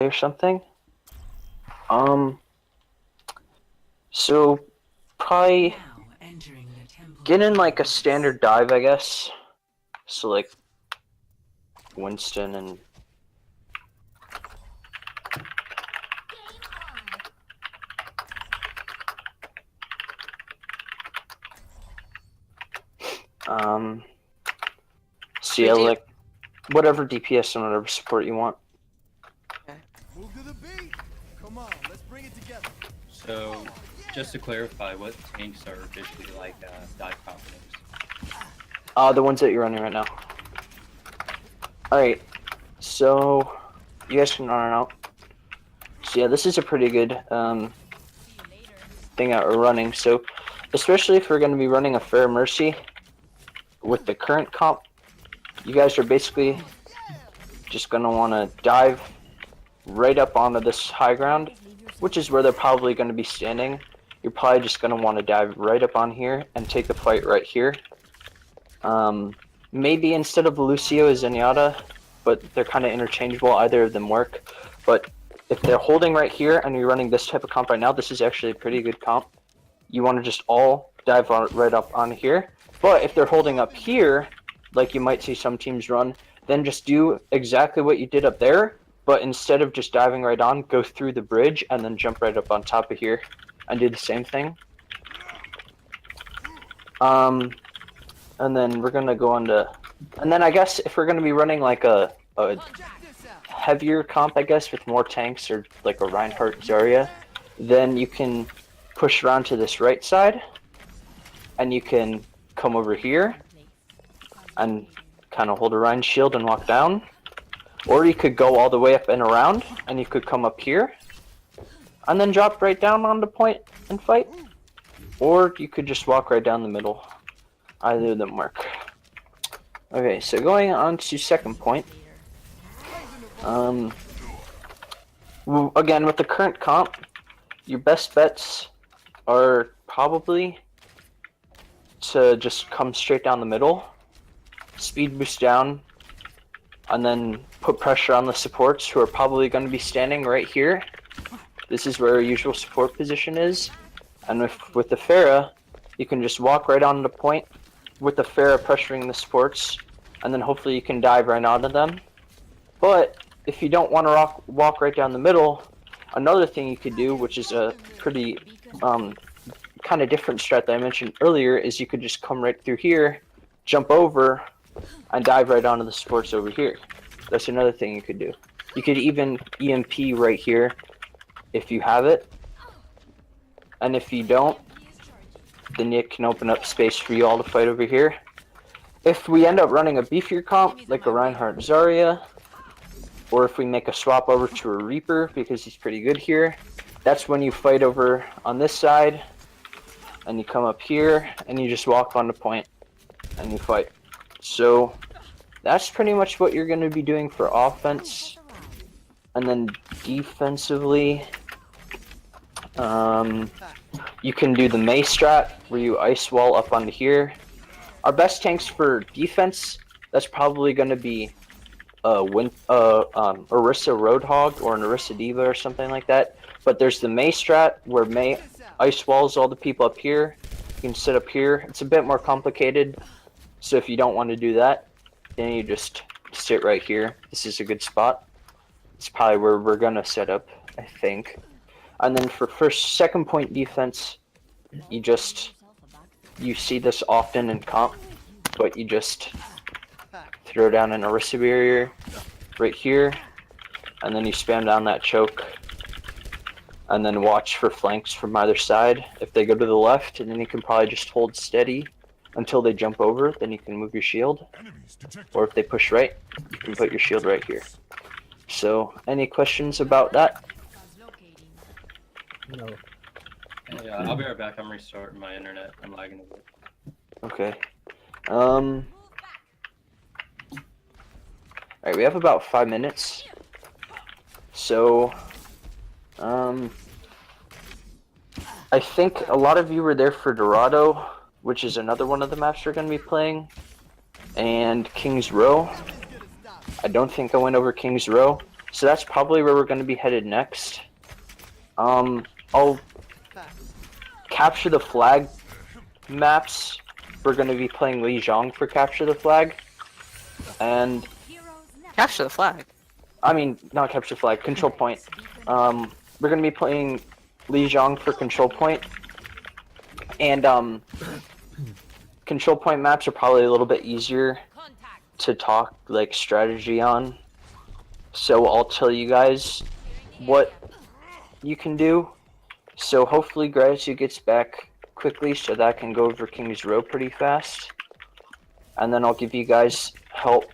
or something. So probably get in like a standard dive, I guess. So like Winston and so yeah, like whatever DPS and whatever support you want. Okay. Move to the beat. Come on, let's bring it together. So, just to clarify, what tanks are officially like dive companies? The ones that you're running right now. Alright, so you guys can run out. So yeah, this is a pretty good thing that we're running. So, especially if we're going to be running a Fair Mercy with the current comp, you guys are basically just going to want to dive right up onto this high ground, which is where they're probably going to be standing. You're probably just going to want to dive right up on here and take the fight right here. Maybe instead of Lucio is Zenyatta, but they're kind of interchangeable. Either of them work. But if they're holding right here and you're running this type of comp right now, this is actually a pretty good comp. You want to just all dive right up on here. But if they're holding up here, like you might see some teams run, then just do exactly what you did up there. But instead of just diving right on, go through the bridge and then jump right up on top of here and do the same thing. And then we're gonna go on to, and then I guess if we're gonna be running like a heavier comp, I guess, with more tanks or like a Reinhardt Zarya, then you can push around to this right side and you can come over here and kind of hold a Rein shield and walk down. Or you could go all the way up and around and you could come up here and then drop right down on the point and fight. Or you could just walk right down the middle. Either of them work. Okay, so going on to second point. Again, with the current comp, your best bets are probably to just come straight down the middle, speed boost down, and then put pressure on the supports who are probably going to be standing right here. This is where our usual support position is. And with the Pharah, you can just walk right on the point with the Pharah pressuring the supports, and then hopefully you can dive right onto them. But if you don't want to walk right down the middle, another thing you could do, which is a pretty kind of different strat that I mentioned earlier, is you could just come right through here, jump over, and dive right onto the supports over here. That's another thing you could do. You could even EMP right here if you have it, and if you don't, then it can open up space for you all to fight over here. If we end up running a beefier comp, like a Reinhardt Zarya, or if we make a swap over to a Reaper, because he's pretty good here, that's when you fight over on this side, and you come up here, and you just walk on the point, and you fight. So, that's pretty much what you're going to be doing for offense. And then defensively, you can do the Mei strat, where you ice wall up onto here. Our best tanks for defense, that's probably going to be Orisa Roadhog or an Orisa Diva or something like that. But there's the Mei strat, where Mei ice walls all the people up here. You can sit up here. It's a bit more complicated, so if you don't want to do that, then you just sit right here. This is a good spot. It's probably where we're going to set up, I think. And then for second point defense, you see this often in comp, but you just throw down an Orisa barrier right here, and then you spam down that choke, and then watch for flanks from either side. If they go to the left, and then you can probably just hold steady until they jump over, then you can move your shield. Or if they push right, you can put your shield right here. So, any questions about that? No. Yeah, I'll be right back. I'm restarting my internet. I'm lagging a bit. Okay. Alright, we have about 5 minutes. So, I think a lot of you were there for Dorado, which is another one of the maps we're going to be playing, and King's Row. I don't think I went over King's Row, So that's probably where we're going to be headed next. I'll capture the flag maps. We're going to be playing Lijiang for capture the flag. And Capture the flag. I mean, not capture the flag, control point. We're going to be playing Lijiang for control point. And control point maps are probably a little bit easier to talk like strategy on. So I'll tell you guys what you can do. So hopefully Gratitude gets back quickly so that I can go over King's Row pretty fast. And then I'll give you guys help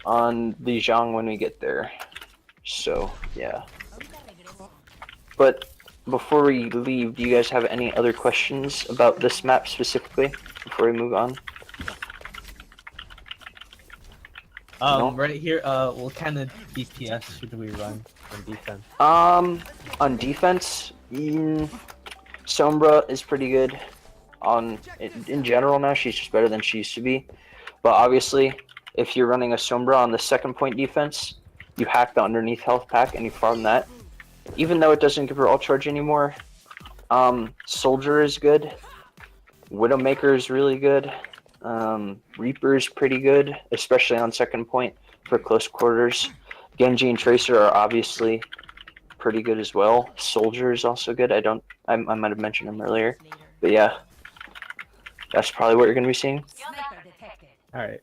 on Lijiang when we get there. So, yeah. But before we leave, do you guys have any other questions about this map specifically before we move on? No? Right here, what kind of DPS should we run on defense? On defense, Sombra is pretty good. In general now, she's just better than she used to be. But obviously, if you're running a Sombra on the second point defense, you hack the underneath health pack and you farm that. Even though it doesn't give her ult charge anymore, Soldier is good. Widowmaker is really good. Reaper is pretty good, especially on second point for close quarters. Genji and Tracer are obviously pretty good as well. Soldier is also good. I might have mentioned him earlier, but yeah, that's probably what you're gonna be seeing. All right.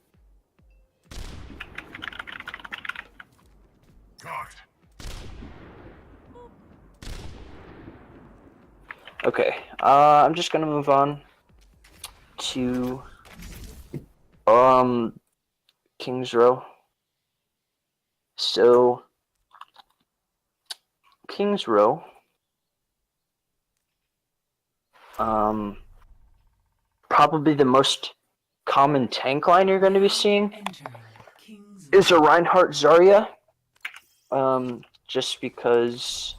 Okay, I'm just gonna move on to King's Row. So King's Row, probably the most common tank line you're going to be seeing is a Reinhardt Zarya. Just because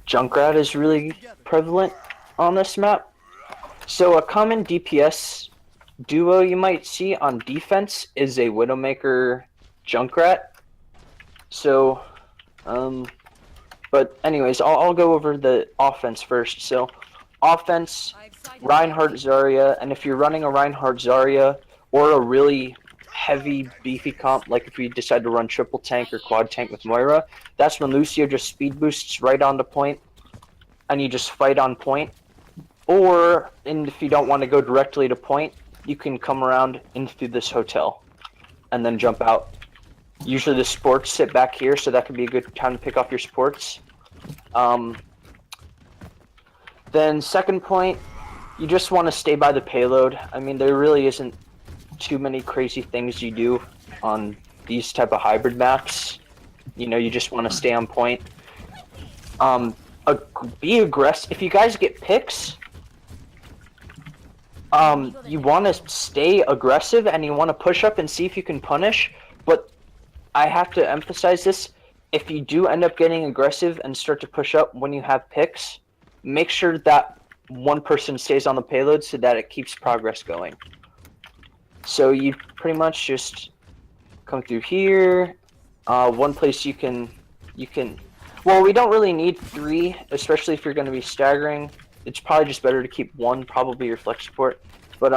Junkrat is really prevalent on this map. So a common DPS duo you might see on defense is a Widowmaker Junkrat. So, but anyways, I'll go over the offense first. So, offense, Reinhardt Zarya, and if you're running a Reinhardt Zarya or a really heavy beefy comp, like if you decide to run triple tank or quad tank with Moira, that's when Lucio just speed boosts right onto point, and you just fight on point. Or, and if you don't want to go directly to point, you can come around into this hotel and then jump out. Usually the supports sit back here, so that could be a good time to pick off your supports. Then second point, you just want to stay by the payload. I mean, there really isn't too many crazy things you do on these type of hybrid maps. You know, you just want to stay on point. Be aggressive. If you guys get picks, you want to stay aggressive and you want to push up and see if you can punish. But I have to emphasize this: if you do end up getting aggressive and start to push up when you have picks, make sure that one person stays on the payload so that it keeps progress going. So you pretty much just come through here. One place you can, well, we don't really need 3, especially if you're going to be staggering. It's probably just better to keep 1, probably your flex support. But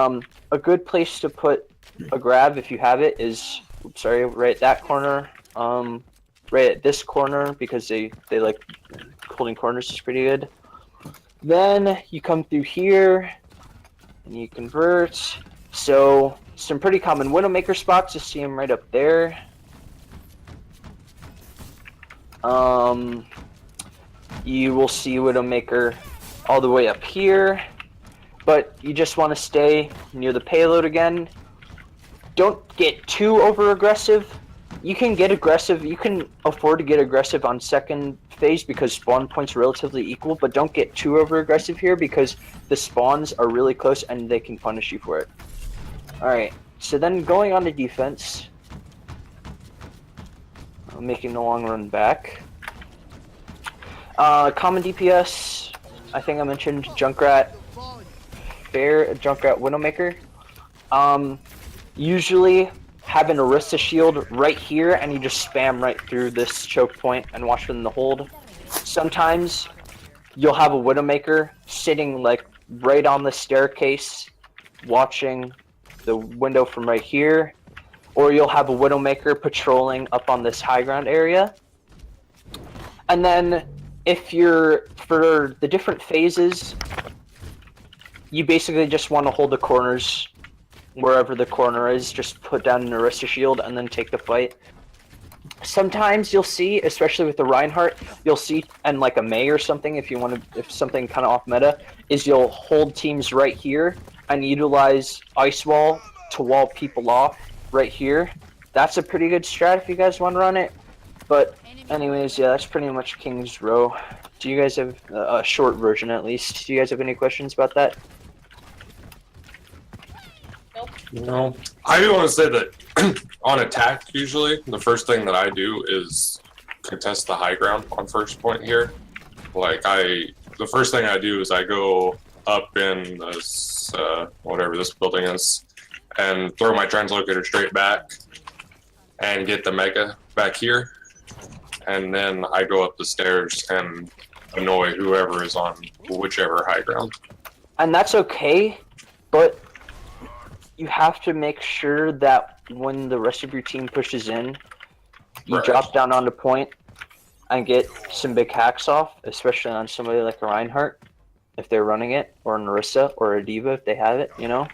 a good place to put a grab if you have it is, right at that corner, right at this corner, because they like holding corners is pretty good. Then you come through here and you convert. So some pretty common Widowmaker spots, you see them right up there. You will see Widowmaker all the way up here, but you just want to stay near the payload again. Don't get too over aggressive. You can get aggressive, you can afford to get aggressive on second phase because spawn points are relatively equal, but don't get too over aggressive here because the spawns are really close and they can punish you for it. Alright, so then going on to defense, making the long run back. Common DPS, I think I mentioned Junkrat, Junkrat Widowmaker. Usually have an Orisa shield right here, and you just spam right through this choke point and watch them in the hold. Sometimes you'll have a Widowmaker sitting like right on the staircase, watching the window from right here, or you'll have a Widowmaker patrolling up on this high ground area. And then if you're, for the different phases, you basically just want to hold the corners wherever the corner is, just put down an Orisa shield and then take the fight. Sometimes you'll see, especially with the Reinhardt, you'll see, and like a Mei or something, if you want to, if something kind of off meta, is you'll hold teams right here and utilize Ice Wall to wall people off right here. That's a pretty good strat if you guys want to run it. But anyways, yeah, that's pretty much King's Row. Do you guys have a short version at least? Do you guys have any questions about that? No. I do want to say that on attack, usually, the first thing that I do is contest the high ground on first point here. Like, the first thing I do is I go up in this, whatever this building is, and throw my translocator straight back and get the mega back here. And then I go up the stairs and annoy whoever is on whichever high ground. And that's okay, but you have to make sure that when the rest of your team pushes in, you Right. drop down onto point and get some big hacks off, especially on somebody like a Reinhardt, if they're running it, or an Orisa, or a Diva if they have it, you know?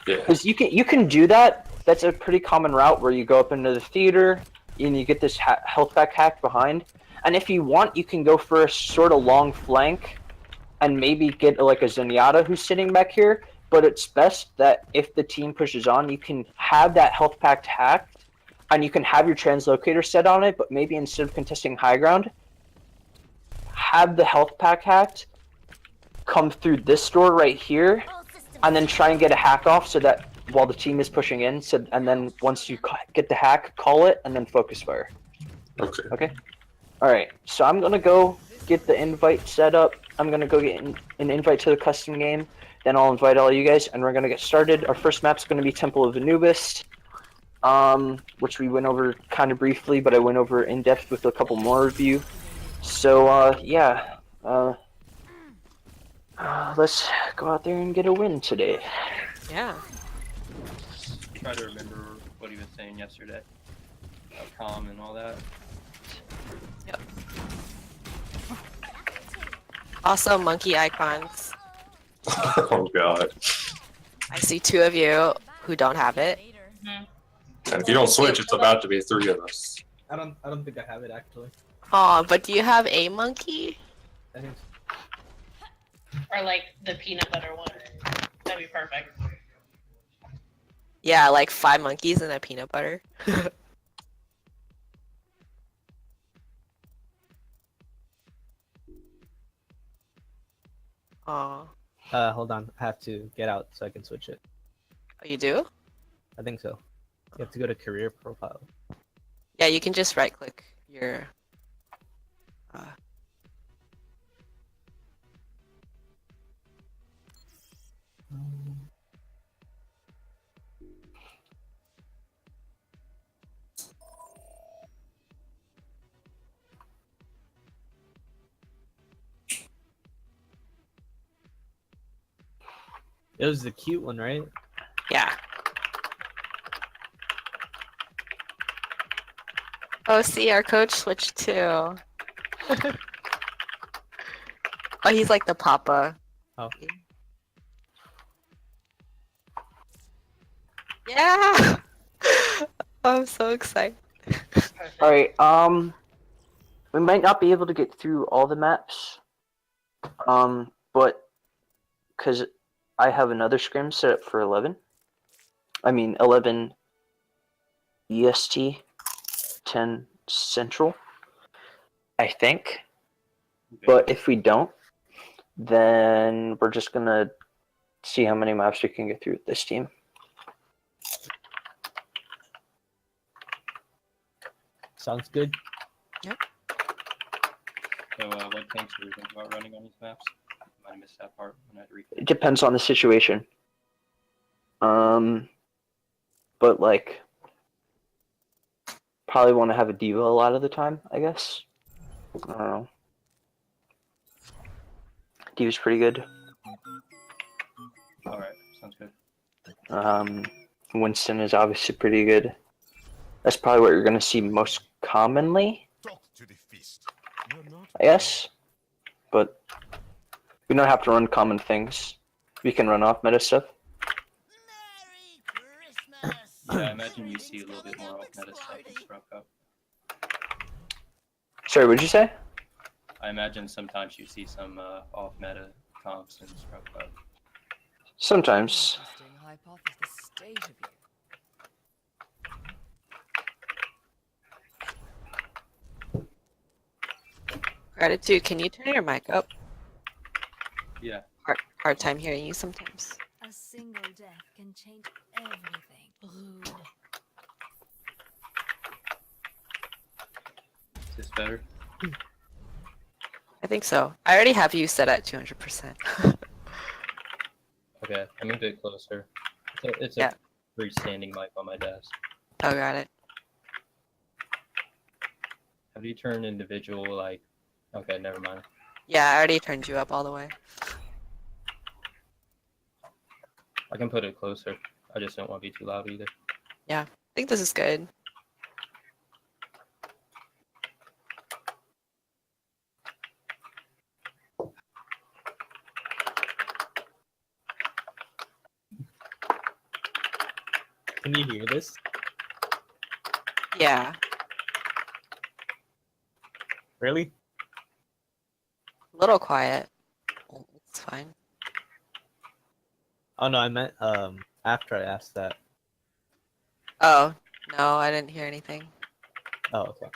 Yeah. Because you can do that. That's a pretty common route where you go up into the theater and you get this health pack hack behind. And if you want, you can go for a sort of long flank and maybe get like a Zenyatta who's sitting back here. But it's best that if the team pushes on, you can have that health pack hacked and you can have your translocator set on it, but maybe instead of contesting high ground, have the health pack hacked, come through this door right here, and then try and get a hack off so that while the team is pushing in, and then once you get the hack, call it, and then focus fire. Okay. Okay? Alright, so I'm gonna go get the invite set up. I'm gonna go get an invite to the custom game. Then I'll invite all you guys, and we're gonna get started. Our first map's gonna be Temple of Anubis, which we went over kind of briefly, but I went over in depth with a couple more of you. So, yeah. Let's go out there and get a win today. Yeah. Try to remember what he was saying yesterday. About calm and all that. Yep. Also, monkey icons. Oh god. I see 2 of you who don't have it. And if you don't switch, it's about to be 3 of us. I don't think I have it actually. Oh, but do you have a monkey? I think Or like the peanut butter one. That'd be perfect. Yeah, like 5 monkeys and a peanut butter. Oh, hold on. I have to get out so I can switch it. you do? I think so. You have to go to career profile. Yeah, you can just right click your. It was the cute one, right? Yeah. Oh, see, our coach switched too. Oh, he's like the papa. Oh. Yeah! I'm so excited. Alright, we might not be able to get through all the maps, but, because I have another scrim set up for 11. I mean, 11 EST, 10 Central, I think. Okay. But if we don't, then we're just gonna see how many maps we can get through with this team. Sounds good. So, what tanks are we thinking about running on these maps? I might have missed that part when I had to read. It depends on the situation. But like, probably want to have a diva a lot of the time, I guess. I don't know. Diva's pretty good. All right, sounds good. Winston is obviously pretty good. That's probably what you're going to see most commonly, Talk to the feast. You're not I guess. But we don't have to run common things. We can run off meta stuff. Merry Christmas! Yeah, I imagine you see a little bit more off meta stuff in Scrub Cup. Sorry, what'd you say? I imagine sometimes you see some off meta comps in Scrub Cup. Sometimes. Interesting hypothesis. The state of you. Gratitude, can you turn your mic up? Yeah. Hard time hearing you sometimes. A single death can change everything. Rude. Is this better? I think so. I already have you set at 200%. Okay, I moved it closer. It's a Yeah. freestanding mic on my desk. Oh, got it. Have you turned individual, like... Okay, never mind. Yeah, I already turned you up all the way. I can put it closer. I just don't want to be too loud either. I think this is good. Can you hear this? Yeah, Really? a little quiet. It's fine. Oh no, I meant after I asked that. Oh, no, I didn't hear anything. Oh, okay.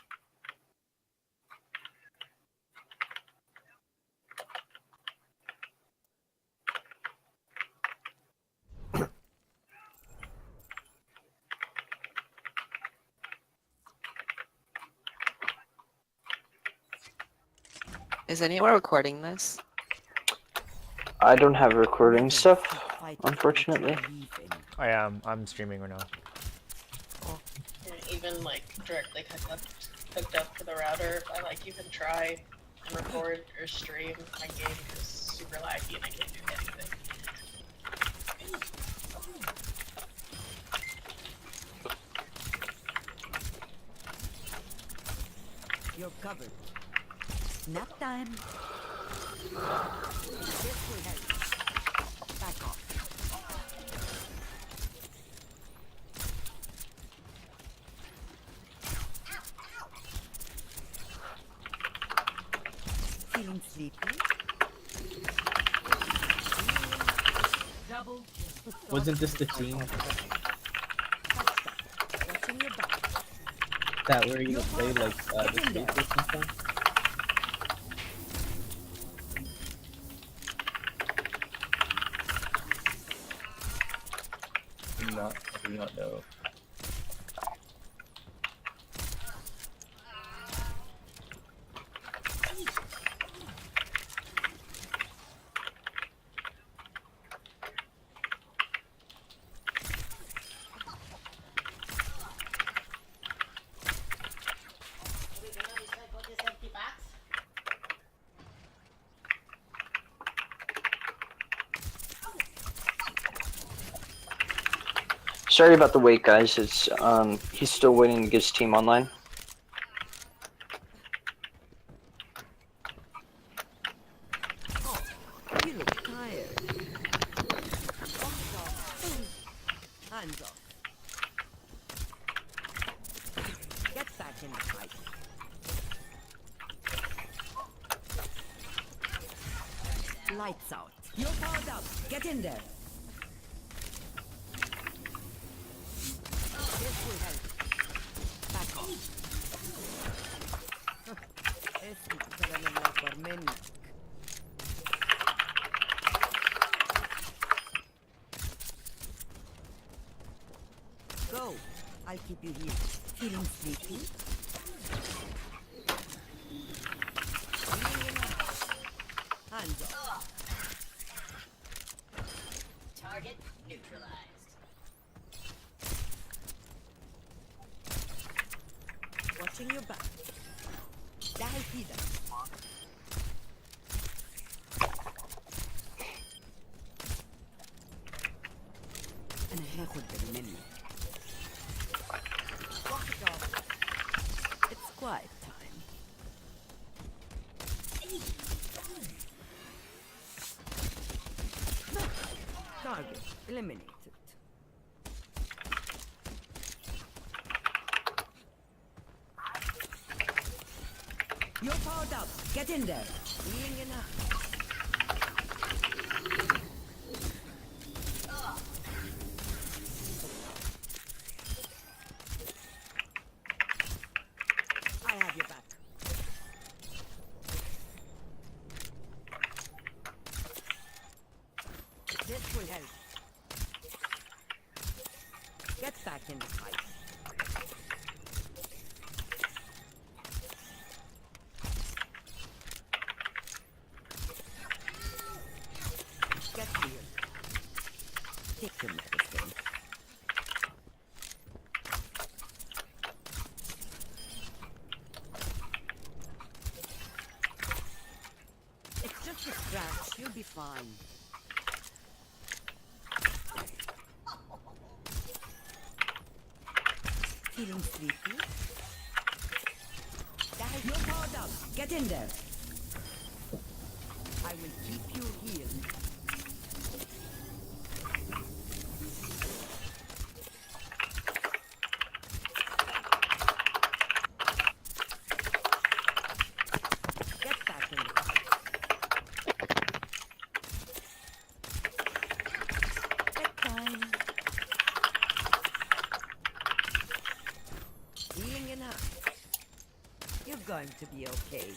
Is anyone recording this? I don't have recording stuff, unfortunately. I am. I'm streaming right now. And even like directly hooked up to the router, I like you can try and record or stream. My game is super laggy and I can't do anything. You're covered. Nap time. This will help. Back off. Feeling sleepy? Double. Wasn't this the team Watching your back. that we're gonna play like this week or something? I do not know. Sorry about the wait, guys. It's he's still waiting to get his team online. You look tired. Hands off. Get back in the fight. Lights out. You're powered up. Get in there. This will help. Back off. Go. I'll keep you here. Feeling sleepy? Hands off. Target neutralized. Watching your back. ده هيفيدك. أنا هاخد بالي منك. Walk it off. It's quiet time. Target eliminated. You're powered up. Get in there. Healing enough. I have your back. This will help. Get back in the fight. Get clear. Take your medicine. It's just a scratch. You'll be fine. Feeling sleepy? You're powered up. Get in there. I will keep you healed. Get back in the fight. Bedtime. Healing enough. You're going to be okay.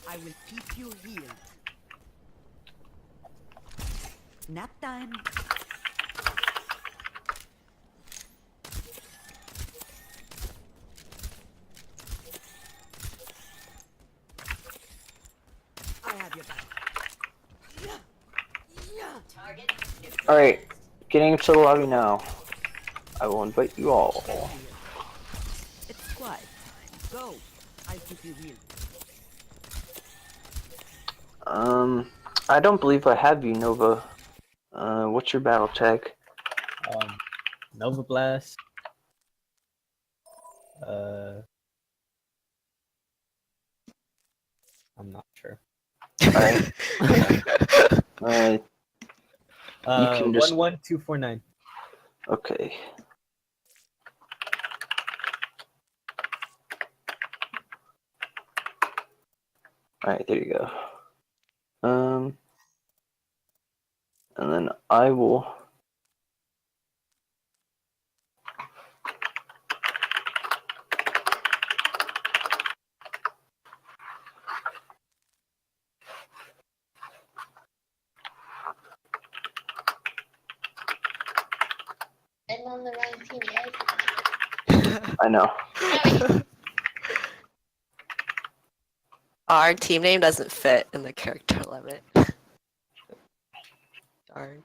I will keep you healed. Nap time. I have your back. Alright, getting into the lobby now. I will invite you all. Get here. It's quiet time. Go. I'll keep you healed. I don't believe I have you, Nova. What's your battle tag? NovaBlast. I'm not sure. Alright. You can just... 11249. Okay. Alright, there you go. And then I will... I'm on the wrong team, guys. I know. Our team name doesn't fit in the character limit. Darn.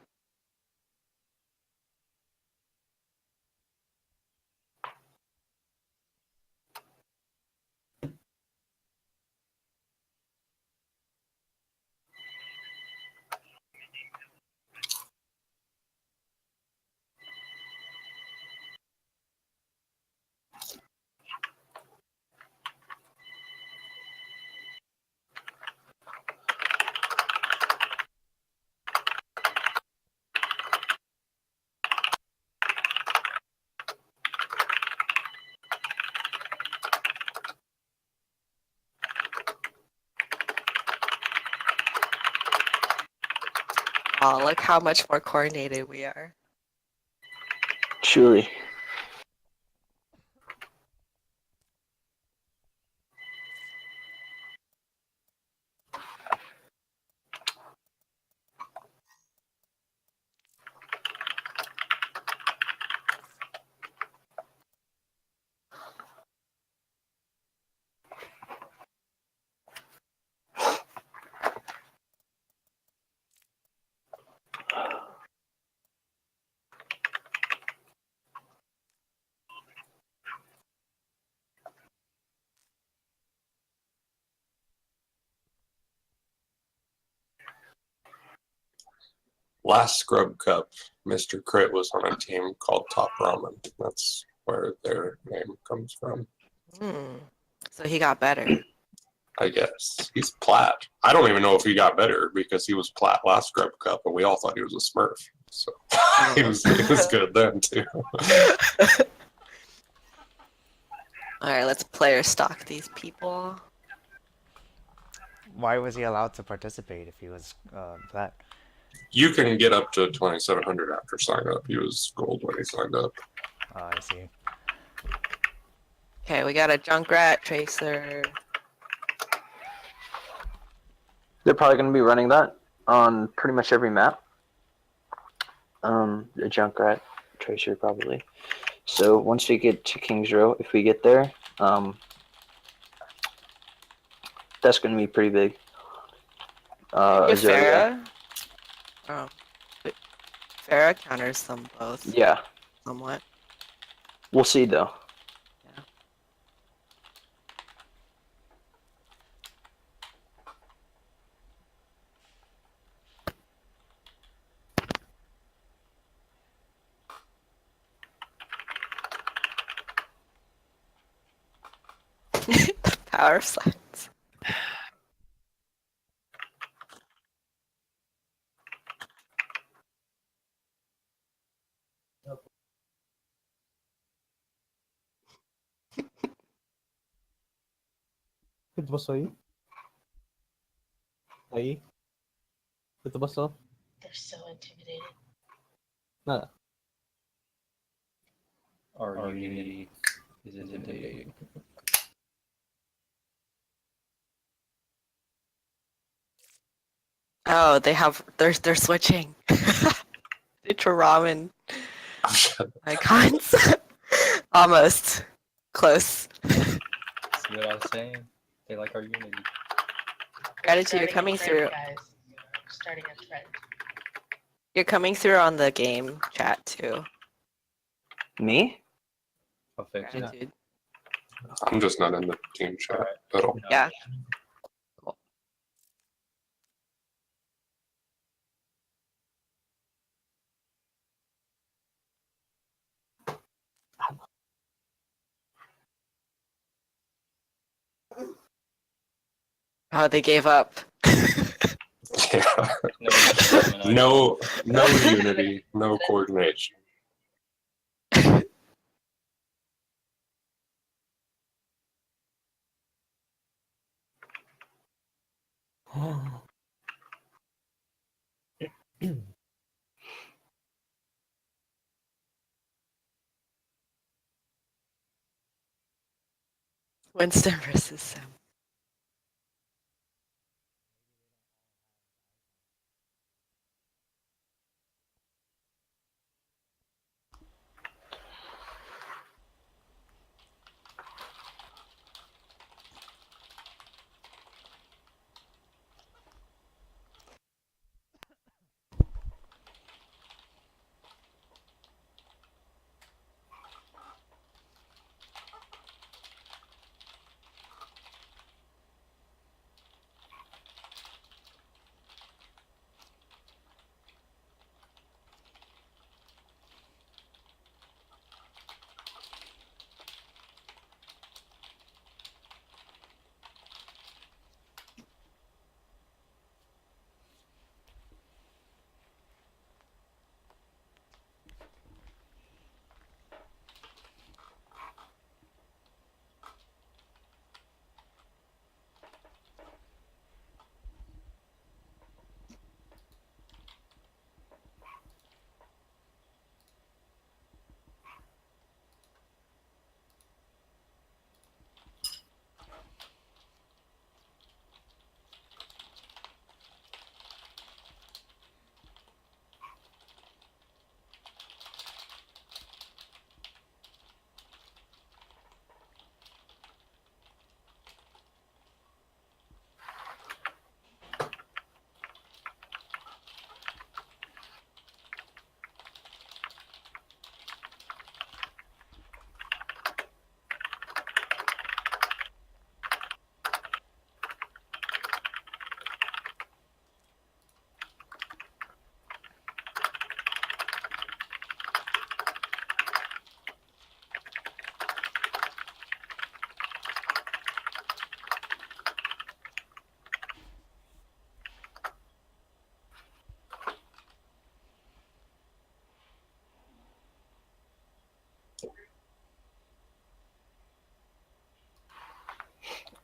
Oh, look how much more coordinated we are. Truly. last Scrub Cup, Mr. Crit was on a team called Top Ramen. That's where their name comes from. Hmm. So he got better. I guess. He's plat. I don't even know if he got better because he was plat last Scrub Cup and we all thought he was a Smurf. So he was good then too. Alright, let's player stock these people. Why was he allowed to participate if he was flat? You can get up to 2,700 after sign up. He was gold when he signed up. I see. Okay, we got a Junkrat, Tracer. They're probably going to be running that on pretty much every map. A Junkrat, Tracer probably. So once we get to King's Row, if we get there, that's going to be pretty big. Azaria. Farah? Oh. But Farah counters them both Yeah, somewhat. we'll see though. The power of silence. Kutu ba sa'yo? Ay? Kutu ba sa'yo? They're so intimidated. Na. Our unity is intimidating. Oh, they're switching. It's Ramen icons. Almost. Close. See what I was saying? They like our unity. Gratitude, you're Starting a coming trend, through. Guys. Starting a trend. You're coming through on the game chat too. Me? I'll fix it. Gratitude. I'm just not in the team chat at all. Yeah. Cool. Oh, they gave up. Yeah. No, No unity, no coordination. Winston versus Sam.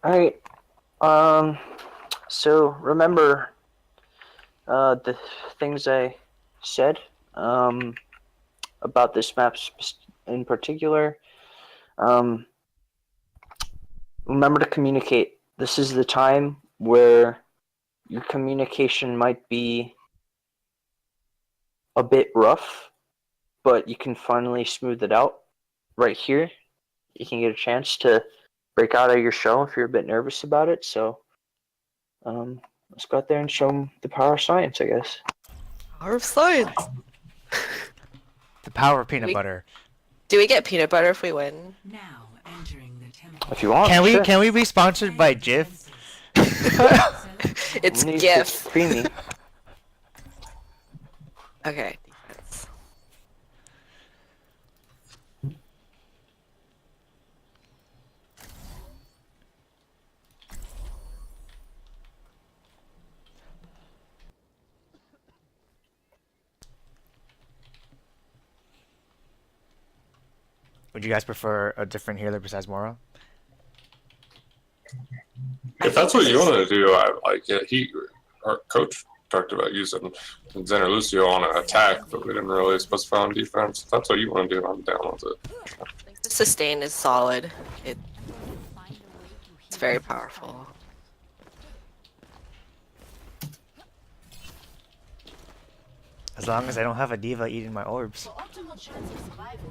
Alright. So remember the things I said about this map in particular. Remember to communicate. This is the time where your communication might be a bit rough, but you can finally smooth it out right here. You can get a chance to break out of your shell if you're a bit nervous about it. So let's go out there and show them the power of science, I guess. Power of science. The power of peanut We- butter. Do we get peanut butter if we win? Now entering the temple. If you want, Can we be sponsored by Jif? It's Need to GIF. creamy. Okay, defense. Would you guys prefer a different healer besides Mora? If that's what you want to do, I like it. Our coach talked about using Zen or Lucio on an attack, but we didn't really specify on defense. If that's what you want to do, I'm down with it. The sustain is solid. It's very powerful. As long as I don't have a diva eating my orbs.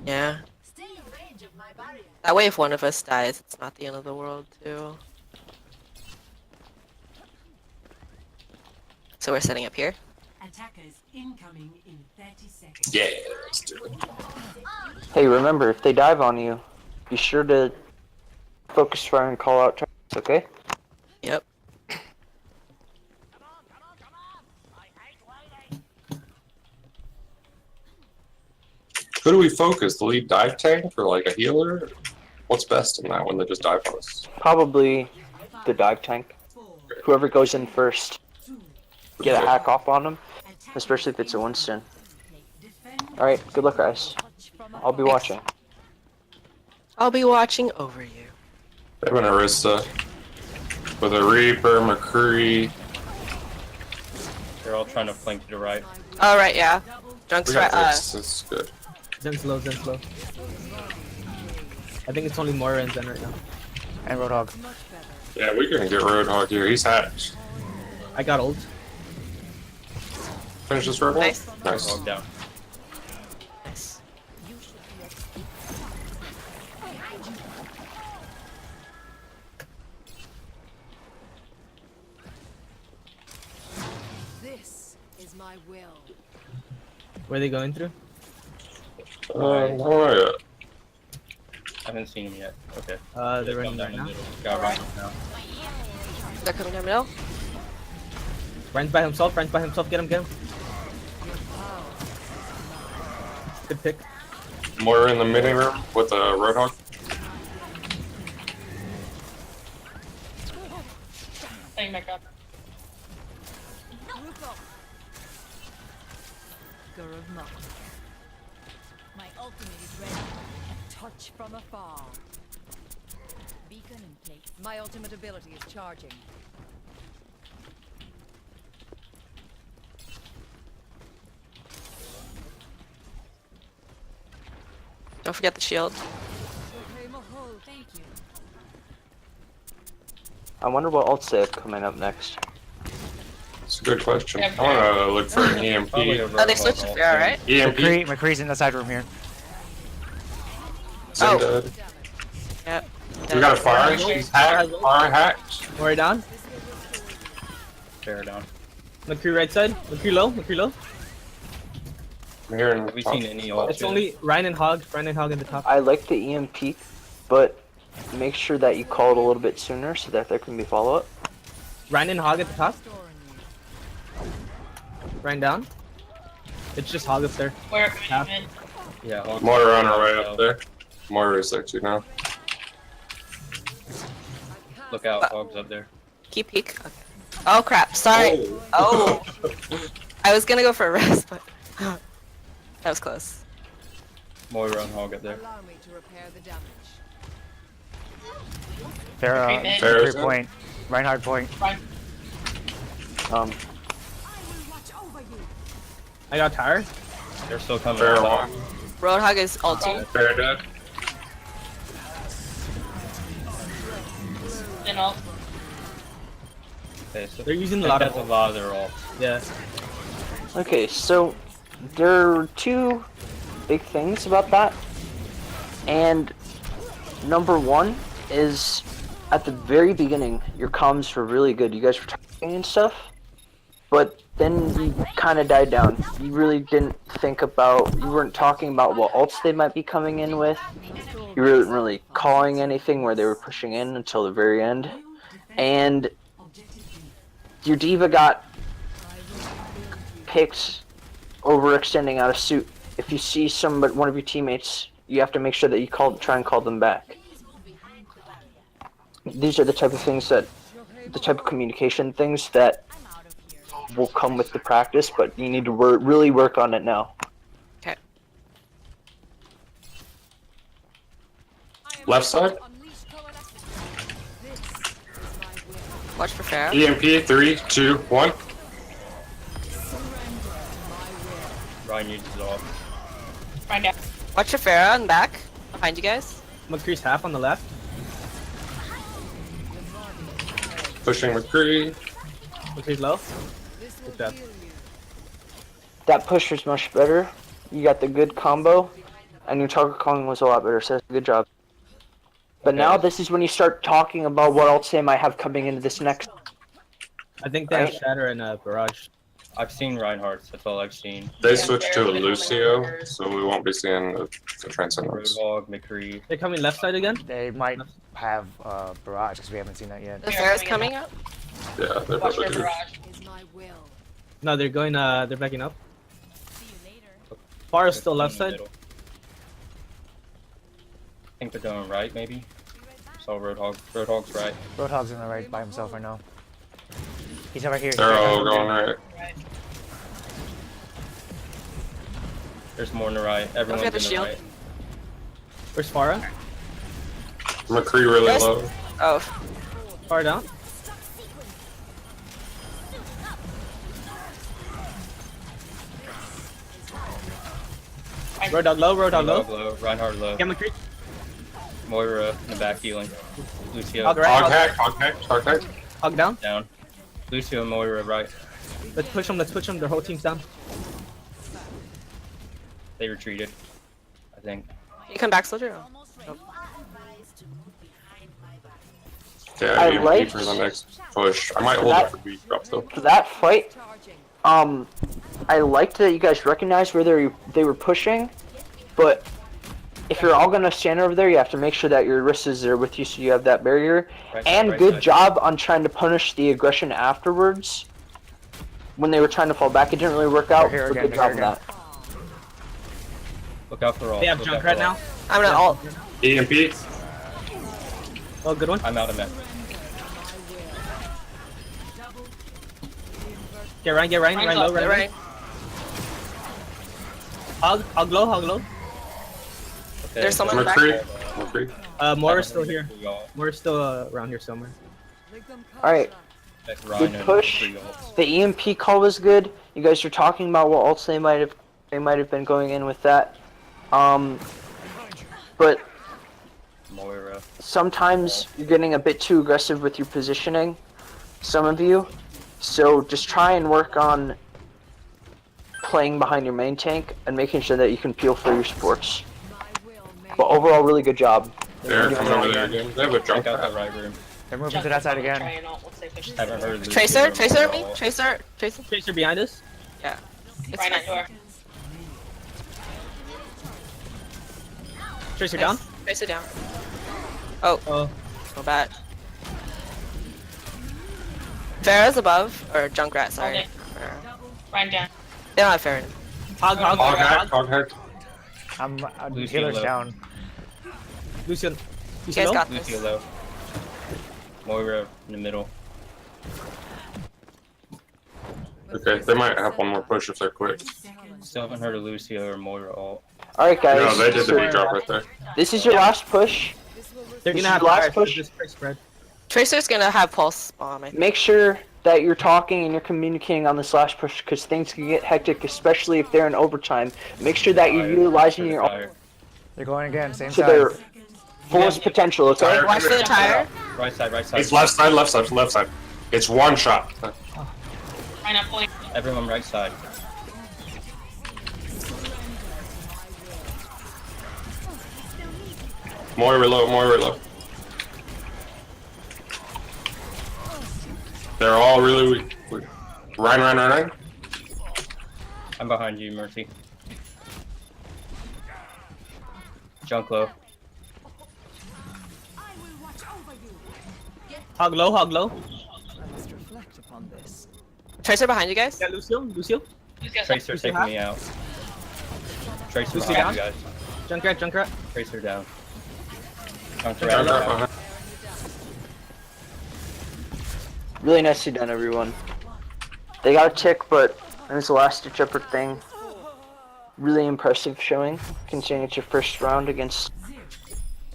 Yeah. Stay in range of my barrier. That way if one of us dies, it's not the end of the world, too. So we're setting up here? Attackers incoming in 30 seconds. Yeah, let's do it. Hey, remember, if they dive on you, be sure to focus fire and call out targets, okay? Yep. Who do we focus? The lead dive tank or like a healer? What's best in that when they just dive on us? Probably the dive tank. Whoever goes in first, get a hack off on them, especially if it's a Winston. Alright, good luck, guys. I'll be watching. I'll be watching over you. They have an Arista with a Reaper, McCree. They're all trying to flank to the right. Oh, right, yeah. We Junk's got right. this. It's good. Zen's low, Zen's low. I think it's only Mora and Zen right now. And Roadhog. Yeah, we can get Roadhog here. He's hatched. I got ult. Finish this Roadhog? Nice. Nice. Roadhog down. Nice. This is my will. Where are they going through? Alright. I haven't seen him yet. Okay. They're running down right the now. middle. Got right now. They're coming down middle. Ryan's by himself, Ryan's by himself. Get him, get him. Good pick. More in the mini room with a Roadhog. Staying back up. My ultimate is ready. A touch from afar. Beacon in place. My ultimate ability is charging. Don't forget the shield. Thank you. I wonder what ults they have coming up next. It's a good question. I want to look for an EMP. Probably a Oh, they Roadhog switched to ult, Pharah, too. right? EMP. McCree's in the side room here. Zen Oh. dead. Yep. We got a fire. She's hacked. Fire hacked. Mora down. Bear down. McCree right side. McCree low, McCree low. I'm hearing. Have we seen any ult? It's yet? only Ryan and Hog. Ryan and Hog in the top. I like the EMP, but make sure that you call it a little bit sooner so that there can be follow-up. Ryan and Hog at the top. Ryan down. It's just Hog up there. Where Tap. am Yeah. ult. Moira on her way up there. Moira's there too now. Look out, Hog's up there. Keep peek. Okay. Oh crap, sorry. Oh. I was gonna go for a rest, but that was close. Moira and Hog up there. Allow me to repair the damage. Farah, Mid. Farah's 3 point. Reinhardt point. Um, I got tired. They're still coming. Farah up. one. Roadhog is ulti. Farah dead. Then I'll Okay, so They're using a I lot think of that's a lot of their ults. Yeah. okay, so there are two big things about that. And number one is at the very beginning, your comms were really good. You guys were talking and stuff. But then you kind of died down. You really didn't think about, you weren't talking about what ults they might be coming in with. You weren't really calling anything where they were pushing in until the very end. And your diva got picked overextending out of suit. If you see one of your teammates, you have to make sure that you try and call them back. These are the type of things the type of communication things that will come with the practice, but you need to really work on it now. Okay. Left side. Watch for Farah. EMP 3, 2, 1. Ryan uses it all. find out. Watch for Farah in the back. Behind you guys. McCree's half on the left. Pushing McCree. McCree's low. Good job. That push was much better. You got the good combo, and your target calling was a lot better, so good job. But now this is when you start talking about what else they might have coming into this next. I think they have Right. Shatter and Barrage. I've seen Reinhardt's, that's all I've seen. They switched to a Lucio, so we won't be seeing the Transcendence. Roadhog, McCree. They're coming left side again. They might have Barrage because we haven't seen that yet. The Farah's coming up. Yeah, they're Watch probably your good. barrage. Is my will. No, they're going. They're backing up. See you later. Far is still left In the side. middle. I think they're going right, maybe. So Roadhog. Roadhog's right. Roadhog's in the right by himself right now. He's over here. They're all going right. There's more on the right. Everyone's in the the shield. right. Where's Farah? McCree really Yes. low. Oh, Farah down. Road dog low. Road dog low. Roadhog low. Reinhardt low. Get McCree. Moira in the back healing. Lucio Hog right. Hog hack, hog hack, hog hack. Hog down. down. Lucio and Moira right. Let's push them. Let's push them. Their whole team's down. They retreated. I think. you come back, soldier. Okay, I I EMP liked- for the next push. I might hold That- it for B drop though. For that fight, Charging. I liked that you guys recognized where they were pushing, but if you're all gonna stand over there, you have to make sure that your wrist is there with you, so you have that barrier. Right, And right good side. job on trying to punish the aggression afterwards. When they were trying to fall back, it didn't really work out. They're here But again, good job on they're here that. Look out for all. They have Junkrat now. I'm gonna ult. EMP. Oh, good one. I'm out of mech. Get Ryan. Get Ryan. Ryan low. They're Ryan. right. Hog low. Hog low. Okay. There's someone back. McCree. McCree. Moore's still here. Moore's still around here somewhere. Alright, good push. The EMP call was good. You guys were talking about what ults they might have been going in with that. But Moira. sometimes you're getting a bit too aggressive with your positioning, some of you. So just try and work on playing behind your main tank and making sure that you can peel for your supports. But overall, really good job. They're coming over there again. They have a Check out Junkrat. the right room. They're moving to that side again. Haven't heard Lucio Tracer, or Tracer, Moira me, at all. Tracer, Tracer. Tracer behind us. Yeah. It's Right fine. at door. Tracer down. Tracer down. Oh, Oh, so bad. Farah's above, or Junkrat, sorry. Okay. Ryan down. They don't have Farah. hog. Hog hack, hog hack. Lucio Healer's low. down. Lucian. You guys got Lucio this. low. Moira in the middle. Okay, they might have one more push if they're quick. Still haven't heard of Lucio or Moira all. Alright guys, No, they did the so B drop right there. this is your last push. They're This gonna is have the last fire, so push. just try spread. Tracer's gonna have pulse bomb. I think. Make sure that you're talking and you're communicating on this last push because things can get hectic, especially if they're in overtime. Make sure that you're Fire. utilizing For the your tire. They're going again, same to their side. fullest potential, okay? Tire. Watch for the tire. Right side, right side. It's left side, left side, left side. It's one shot. Right up point. Everyone right side. More reload, more reload. They're all really weak. Ryan. I'm behind you, Mercy. Junk low. Hog low, hog low. I must reflect upon this. Tracer behind you guys. Yeah, Lucio. Tracer Lucio taking half. me out. Tracer Lucio behind down. you guys. Junkrat. Tracer down. Junkrat Junkrat down. behind. Really nicely done, everyone. They got a tick, but it was the last ditch effort thing. Really impressive showing, considering it's your first round against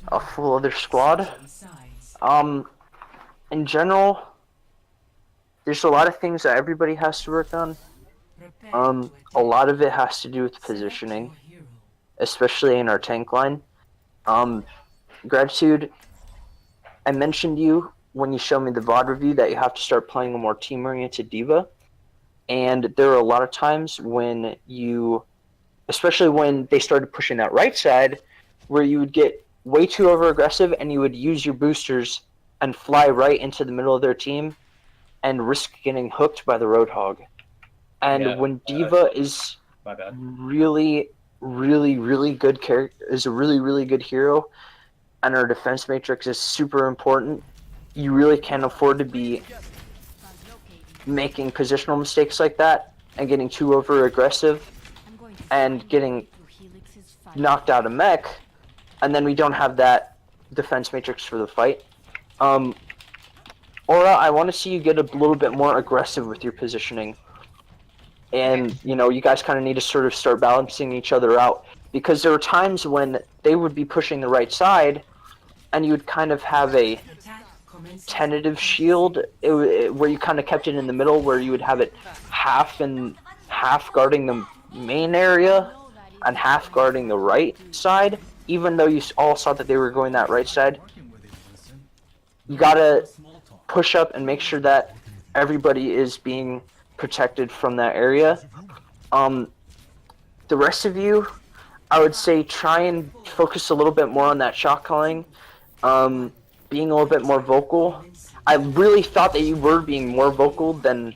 a full other squad. In general, there's a lot of things that everybody has to work on. A lot of it has to do with positioning, especially in our tank line. Gratitude, I mentioned you when you showed me the VOD review that you have to start playing a more team-oriented diva. And there are a lot of times when you, especially when they started pushing that right side, where you would get way too over-aggressive and you would use your boosters and fly right into the middle of their team and risk getting hooked by the Roadhog. And Yeah, when Diva is My bad. really good character, is a really good hero, and our defense matrix is super important, you really can't afford to be making positional mistakes like that and getting too over aggressive and getting knocked out of mech, and then we don't have that defense matrix for the fight. Aura, I want to see you get a little bit more aggressive with your positioning. And, you know, you guys kind of need to sort of start balancing each other out. Because there were times when they would be pushing the right side, and you would kind of have a tentative shield where you kind of kept it in the middle, where you would have it half guarding the main area and half guarding the right side, even though you all saw that they were going that right side. You gotta push up and make sure that everybody is being protected from that area. The rest of you, I would say try and focus a little bit more on that shot calling, being a little bit more vocal. I really thought that you were being more vocal than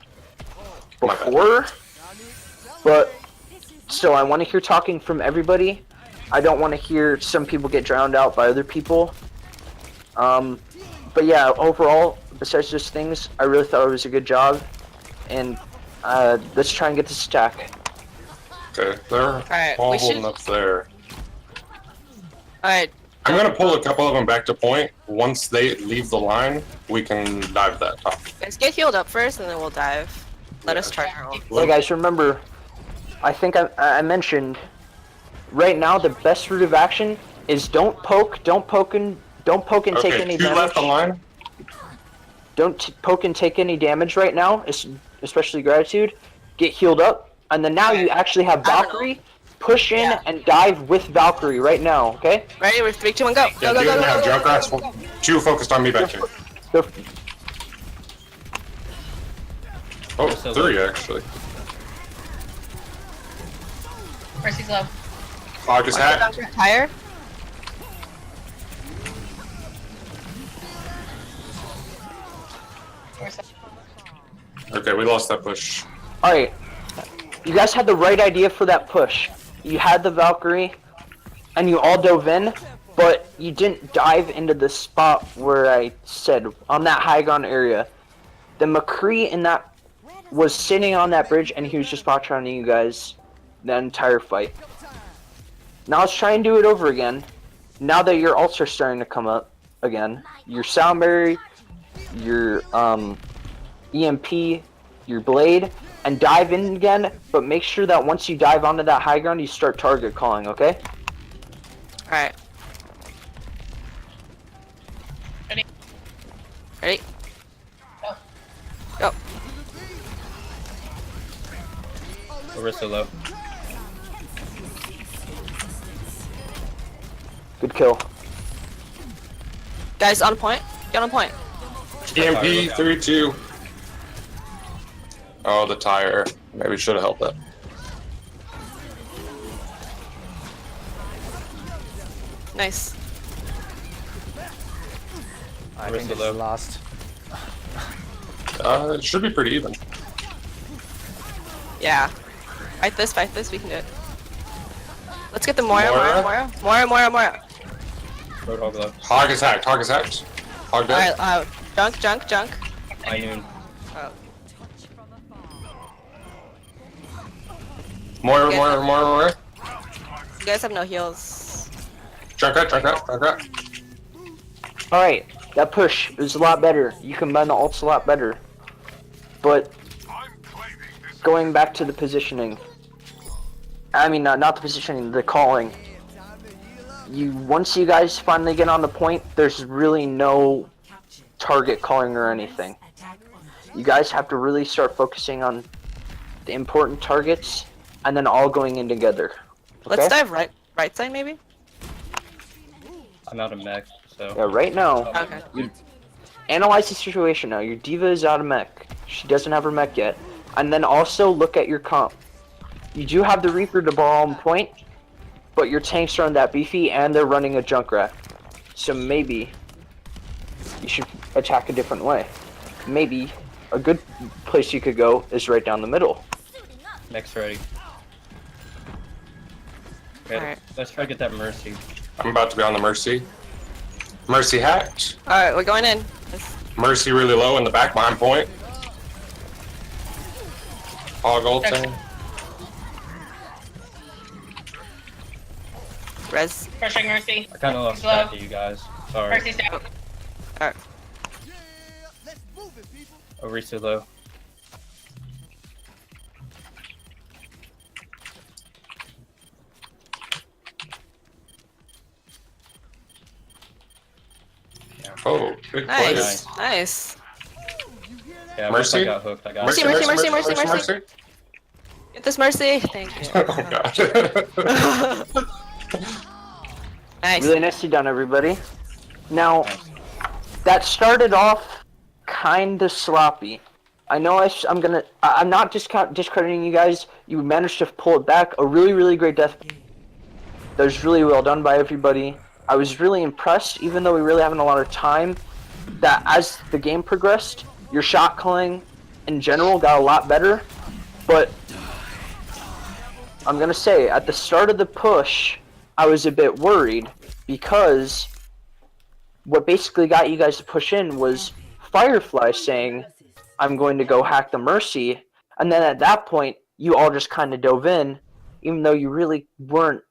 before, but still, I want to hear talking from everybody. I don't want to hear some people get drowned out by other people. But yeah, overall, besides just things, I really thought it was a good job, and let's try and get this attack. Okay, they're all holding up there. Alright. I'm gonna pull a couple of them back to point. Once they leave the line, we can dive that top. Let's get healed up first, and then we'll dive. Let us try our own. Hey guys, remember, I think I mentioned, right now the best route of action is don't poke and take any two damage. left the line. Don't poke and take any damage right now, especially Gratitude. Get healed up, and then now you actually have Valkyrie. Push in and dive with Valkyrie right now, okay? Ready? We're 3, 2, 1, go! Yeah, Go, you go, go, have go, go, Junkrats. go, go, go. Two focused on me back here. Oh, three actually. Mercy's low. August hat. Tire? Okay, we lost that push. Alright, you guys had the right idea for that push. You had the Valkyrie, and you all dove in, but you didn't dive into the spot where I said, on that high ground area. The McCree in that was sitting on that bridge, and he was just bot rounding you guys the entire fight. Now let's try and do it over again. Now that your ults are starting to come up again, your Soundberry, your EMP, your Blade, and dive in again, but make sure that once you dive onto that high ground, you start target calling, okay? Alright. Ready? Go. Orisa low. Good kill. Guys, on point. Get on point. EMP 3-2. Oh, the tire. Maybe should have helped that. Nice. I think this is lost. It should be pretty even. Yeah. Fight this, we can do it. Let's get the Moira. Roadhog low. Hog is hacked. Hog is hacked. Hog dead. Alright, junk. Ioun. Oh. Moira. You guys have no heals. Junkrat. Alright, that push is a lot better. You combine the ults a lot better. But going back to the positioning. I mean, not the positioning, the calling. Once you guys finally get on the point, there's really no target calling or anything. You guys have to really start focusing on the important targets and then all going in together. Okay? Let's dive right side maybe? I'm out of mech, so. Yeah, right now, Okay. analyze the situation now. Your diva is out of mech. She doesn't have her mech yet. And then also look at your comp. You do have the Reaper to ball on point, but your tanks aren't that beefy and they're running a Junkrat. So maybe you should attack a different way. Maybe a good place you could go is right down the middle. Mech's ready. Okay, Alright. let's try to get that Mercy. I'm about to be on the Mercy. Mercy hacked. Alright, we're going in. Mercy really low in the back behind point. Hog ulting. Res. Pushing Mercy. I kind of lost Slow. track of you guys. Sorry. Mercy's down. Alright. Orisa low. Oh, big Nice. plays. Nice. Yeah, once Mercy? I got hooked, I got Mercy. Get this Mercy. Thank you. Oh god. Nice. Really nicely done, everybody. Now, that started off kinda sloppy. I know I'm not discrediting you guys. You managed to pull it back. A really, really great death. That was really well done by everybody. I was really impressed, even though we really haven't a lot of time, that as the game progressed, your shot calling in general got a lot better. But I'm gonna say, at the start of the push, I was a bit worried because what basically got you guys to push in was Firefly saying, I'm going to go hack the Mercy, and then at that point, you all just kind of dove in, even though you really weren't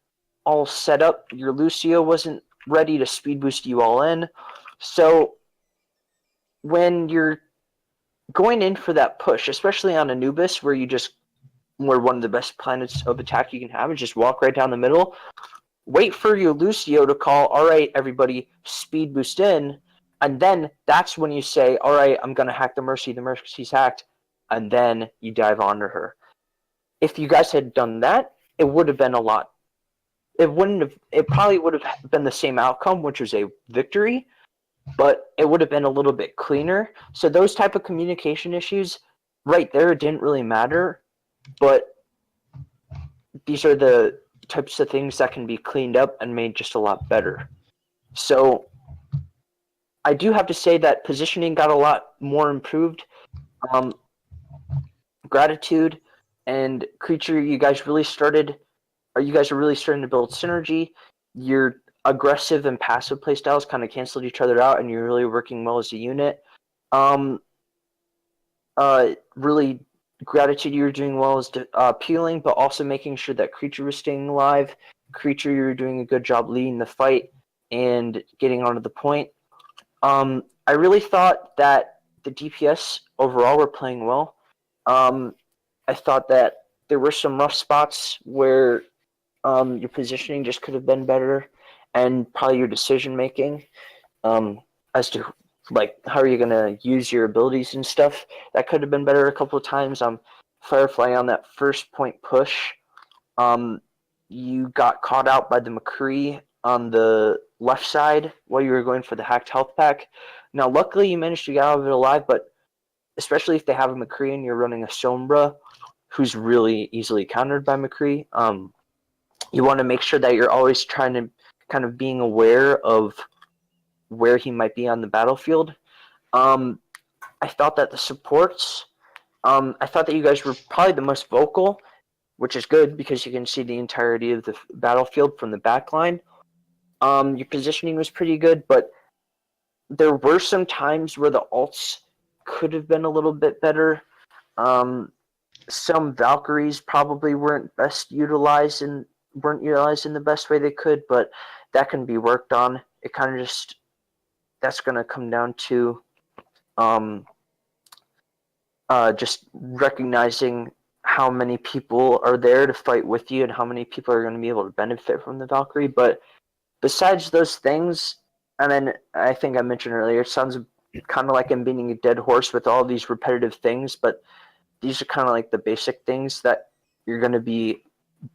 all set up. Your Lucio wasn't ready to speed boost you all in. So when you're going in for that push, especially on Anubis, where one of the best planets of attack you can have is just walk right down the middle, wait for your Lucio to call, alright everybody, speed boost in, and then that's when you say, alright, I'm gonna hack the Mercy's hacked, and then you dive onto her. If you guys had done that, it would have been a lot. It probably would have been the same outcome, which was a victory, but it would have been a little bit cleaner. So those type of communication issues, right there, it didn't really matter, but these are the types of things that can be cleaned up and made just a lot better. So I do have to say that positioning got a lot more improved. Gratitude and Creature, you guys are really starting to build synergy. Your aggressive and passive playstyles kind of canceled each other out, and you're really working well as a unit. Really, Gratitude, you're doing well as peeling, but also making sure that Creature was staying alive. Creature, you're doing a good job leading the fight and getting onto the point. I really thought that the DPS overall were playing well. I thought that there were some rough spots where your positioning just could have been better, and probably your decision making as to like how are you gonna use your abilities and stuff. That could have been better a couple of times. Firefly on that first point push, you got caught out by the McCree on the left side while you were going for the hacked health pack. Now, luckily, you managed to get out of it alive, but especially if they have a McCree and you're running a Sombra, who's really easily countered by McCree, you want to make sure that you're always trying to kind of being aware of where he might be on the battlefield. I thought that the supports, I thought that you guys were probably the most vocal, which is good because you can see the entirety of the battlefield from the back line. Your positioning was pretty good, but there were some times where the ults could have been a little bit better. Some Valkyries probably weren't utilized in the best way they could, but that can be worked on. It kind of just, that's going to come down to just recognizing how many people are there to fight with you and how many people are going to be able to benefit from the Valkyrie. But besides those things, and then I think I mentioned earlier, it sounds kind of like I'm beating a dead horse with all these repetitive things, but these are kind of like the basic things that you're going to be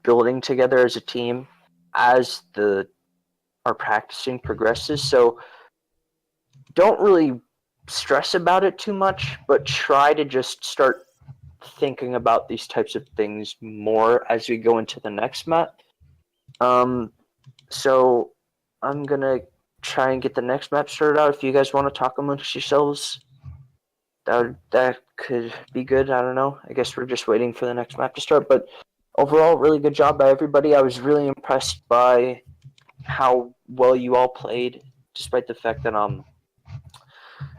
building together as a team as our practicing progresses. So don't really stress about it too much, but try to just start thinking about these types of things more as we go into the next map. So I'm gonna try and get the next map started out. If you guys want to talk amongst yourselves, that could be good. I don't know. I guess we're just waiting for the next map to start. But overall, really good job by everybody. I was really impressed by how well you all played, despite the fact that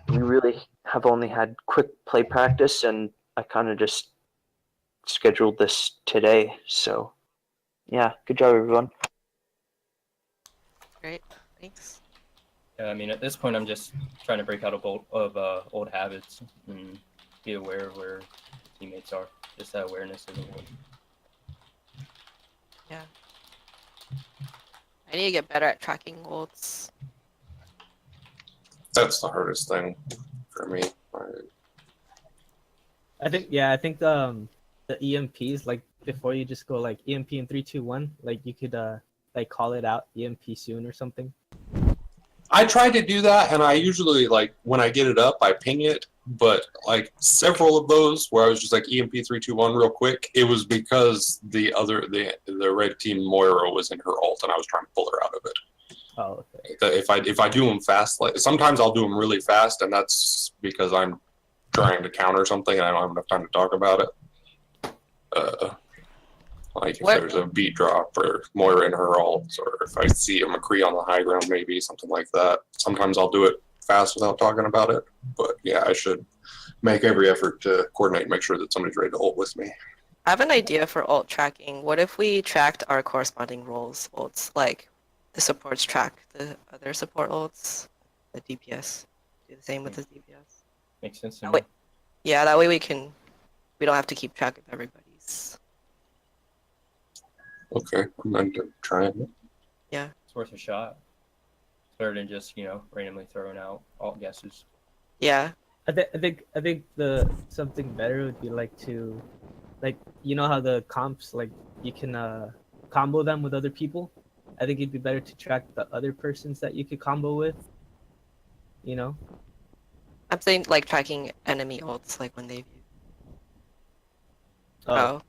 we really have only had quick play practice, and I kind of just scheduled this today. So, yeah, good job, everyone. Great, thanks. Yeah, I mean, at this point, I'm just trying to break out of old habits and be aware of where teammates are. Just that awareness of the world. Yeah. I need to get better at tracking ults. That's the hardest thing for me. I think the EMPs, like before you just go like EMP in 3, 2, 1, like you could like call it out EMP soon or something. I try to do that, and I usually, like, when I get it up, I ping it, but, like, several of those where I was just like EMP 3, 2, 1 real quick, it was because the red team Moira was in her ult, and I was trying to pull her out of it. Oh, okay. If I do them fast, like, sometimes I'll do them really fast, and that's because I'm trying to counter something, and I don't have enough time to talk about it. Like if there's a beat drop or Moira in her ult, or if I see a McCree on the high ground, maybe something like that. Sometimes I'll do it fast without talking about it. But yeah, I should make every effort to coordinate and make sure that somebody's ready to ult with me. I have an idea for ult tracking. What if we tracked our corresponding roles ults? Like the supports track the other support ults, the DPS. Do the same with the DPS. Makes sense to That me. way, yeah, that way we don't have to keep track of everybody's. Okay, I'm going to try it. Yeah. It's worth a shot. It's better than just, randomly throwing out alt guesses. Yeah. I think the something better would be like to, like, you know how the comps, like, you can combo them with other people. I think it'd be better to track the other persons that you could combo with. You know. I'm saying like tracking enemy ults, like when they. Oh.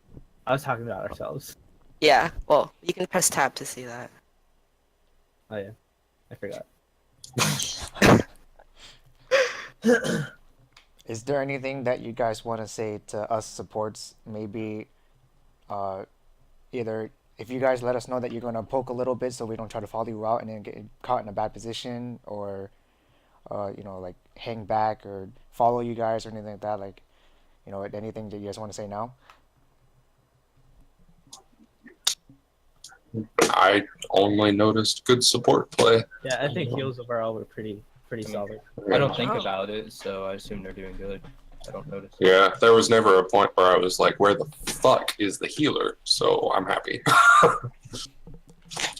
I was talking about ourselves. Yeah. Well, you can press tab to see that. Oh yeah, I forgot. Is there anything that you guys want to say to us supports? Maybe either if you guys let us know that you're going to poke a little bit so we don't try to follow you out and then get caught in a bad position, or like hang back or follow you guys or anything like that, like, anything that you guys want to say now? I only noticed good support play. Yeah, I think heals overall were pretty solid. I don't think about it, so I assume they're doing good. I don't notice. Yeah, there was never a point where I was like, where the fuck is the healer? So I'm happy.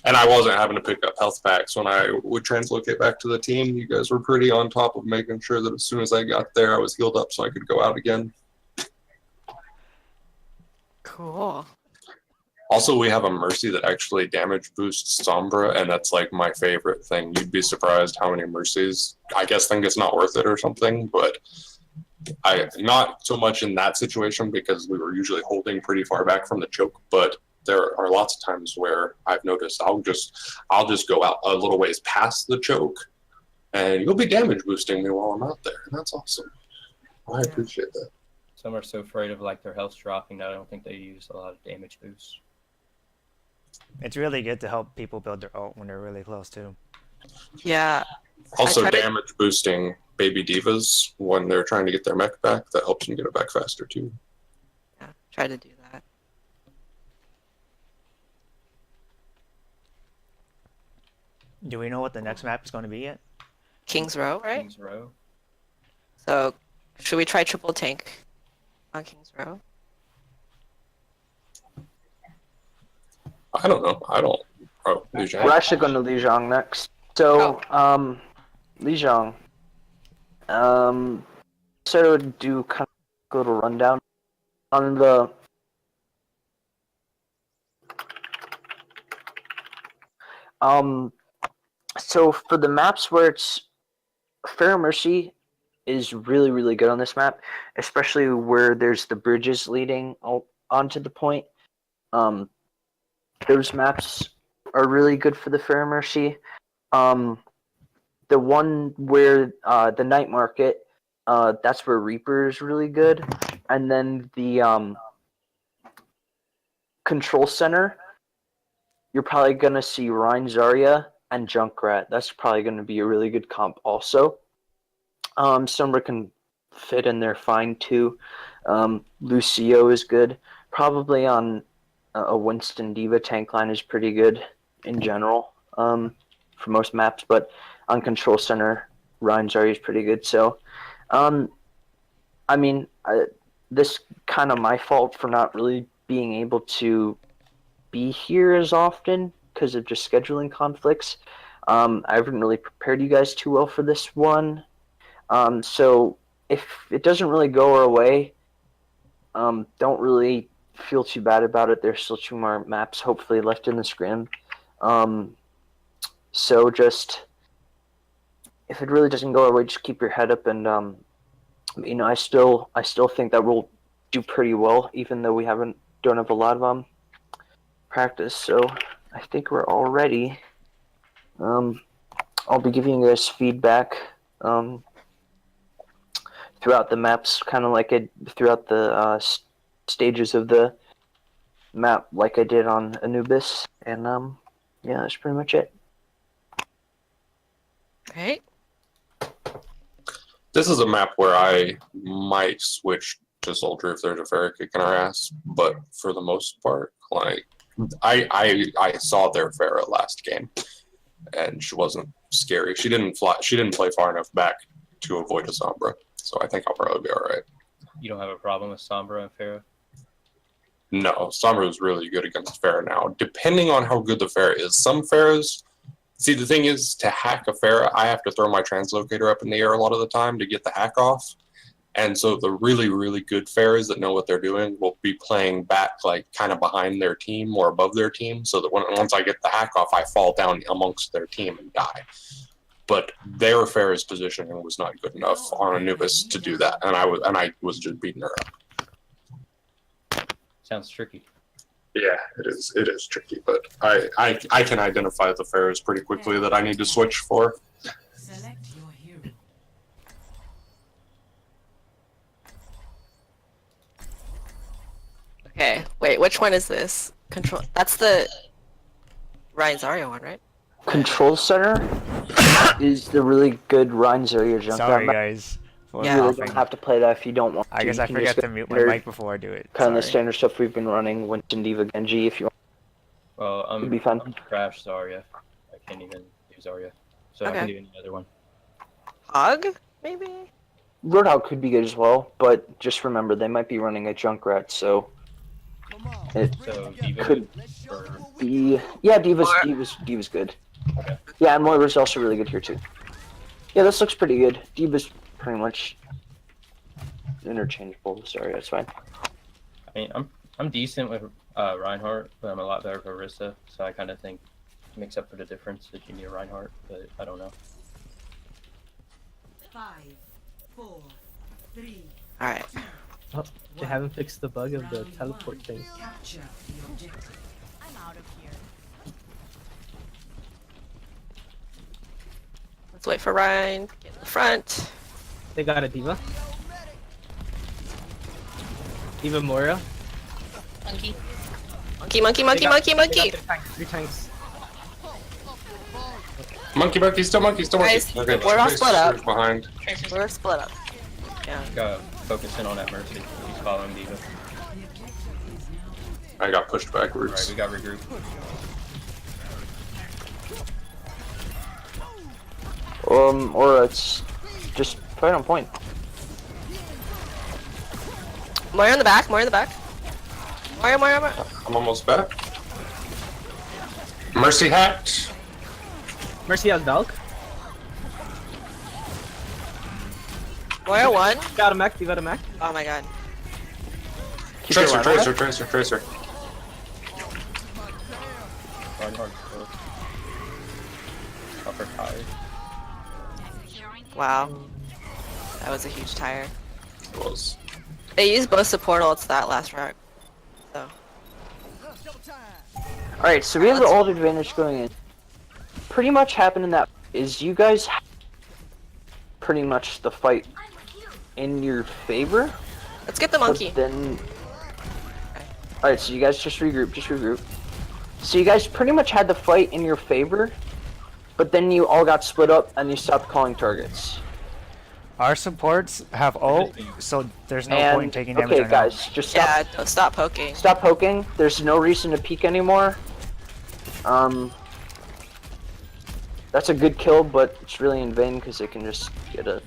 And I wasn't having to pick up health packs when I would translocate back to the team. You guys were pretty on top of making sure that as soon as I got there, I was healed up so I could go out again. Cool. Also, we have a Mercy that actually damage boosts Sombra, and that's like my favorite thing. You'd be surprised how many Mercies. I guess think it's not worth it or something, but not so much in that situation because we were usually holding pretty far back from the choke, but there are lots of times where I've noticed I'll just go out a little ways past the choke, and you'll be damage boosting me while I'm out there, and that's awesome. I appreciate that. Some are so afraid of like their health dropping that I don't think they use a lot of damage boosts. It's really good to help people build their ult when they're really close too. Yeah. Also, damage boosting baby divas when they're trying to get their mech back, that helps them get it back faster too. Yeah, try to do that. Do we know what the next map is going to be yet? King's Row, right? King's Row. So, should we try triple tank on King's Row? I don't know. I don't. Oh, Lijiang. We're actually going to Lijiang next. So, Lijiang. So do kind of a little rundown on the so for the maps where it's Fair Mercy is really, really good on this map, especially where there's the bridges leading onto the point. Those maps are really good for the Fair Mercy. The one where the Night Market, that's where Reaper is really good. And then the Control Center, you're probably going to see Rein Zarya and Junkrat. That's probably going to be a really good comp also. Sombra can fit in there fine too. Lucio is good. Probably on a Winston Diva tank line is pretty good in general for most maps, but on Control Center, Rein Zarya is pretty good. So, I mean, this kind of my fault for not really being able to be here as often because of just scheduling conflicts. I haven't really prepared you guys too well for this one. So if it doesn't really go our way, don't really feel too bad about it. There's still 2 more maps hopefully left in the scrim. So just, if it really doesn't go our way, just keep your head up, and you know, I still think that we'll do pretty well, even though we don't have a lot of practice. So I think we're all ready. I'll be giving you guys feedback throughout the maps, kind of like throughout the stages of the map, like I did on Anubis, and yeah, that's pretty much it. Right. This is a map where I might switch to Soldier if there's a Pharah kicking our ass, but for the most part, like I saw their Pharah last game, and she wasn't scary. She didn't play far enough back to avoid a Sombra, so I think I'll probably be all right. You don't have a problem with Sombra and Pharah? No, Sombra is really good against Pharah now. Depending on how good the Pharah is, some Pharahs. See, the thing is, to hack a Pharah, I have to throw my translocator up in the air a lot of the time to get the hack off. And so the really, really good Pharahs that know what they're doing will be playing back, like, kind of behind their team or above their team, so that once I get the hack off, I fall down amongst their team and die. But their Pharah's positioning was not good enough on Anubis to do that, and I was just beating her up. Sounds tricky. Yeah, it is tricky, but I can identify the Pharahs pretty quickly that I need to switch for. Select your hero. Okay, wait, which one is this? Control. That's the Rein Zarya one, right? Control Center is the really good Rein Zarya Junkrat Sorry, map. guys. You really don't have to play that if you don't want to. I guess You I can forgot just to go mute my standard- mic before I do it. Kind of the Sorry. standard stuff we've been running, Winston Diva Genji, if you want. Well, It'd be fun. I'm Crash Zarya. I can't even do Zarya. So I can do any other one. Hog, maybe? Roadhog could be good as well, but just remember they might be running a Junkrat, so it So Diva could. or Yeah, Diva's good. Okay. Yeah, and Moira's also really good here too. Yeah, this looks pretty good. Diva's pretty much interchangeable. Sorry, that's fine. I mean, I'm decent with Reinhardt, but I'm a lot better with Orisa, so I kind of think makes up for the difference that you need a Reinhardt, but I don't know. 5, 4, 3. All right. Oh, they haven't fixed the bug of the teleport thing. Capture the objective. I'm out of here. Let's wait for Ryan. Get in the front. They got a Diva. Diva Moira. Monkey. Monkey. They got their tanks, 3 tanks. Monkey, still monkey. Guys, Okay, we're all Tracer's split up. behind. Tracer's We're split up. Yeah. Gotta focus in on that Mercy. He's following Diva. I got pushed Alright, backwards. we got regroup. Or it's just right on point. Moira in the back. Moira. I'm almost back. Mercy hacked. Mercy has Valk. Moira 1. Got a mech, Diva a mech. Oh my god. Keep your line on that. Tracer. Reinhardt. Upper tired. Wow. That was a huge tire. Was. They used both support ults that last round. So. Alright, so we have the ult advantage going in. Pretty much happened in that is you guys pretty much the fight in your favor. Let's get the But monkey. then alright, so you guys just regroup. So you guys pretty much had the fight in your favor, but then you all got split up and you stopped calling targets. Our supports have ult, so there's no point in taking damage okay, right now. guys, just stop. Yeah, don't stop poking. Stop poking. There's no reason to peek anymore. That's a good kill, but it's really in vain because they can just get a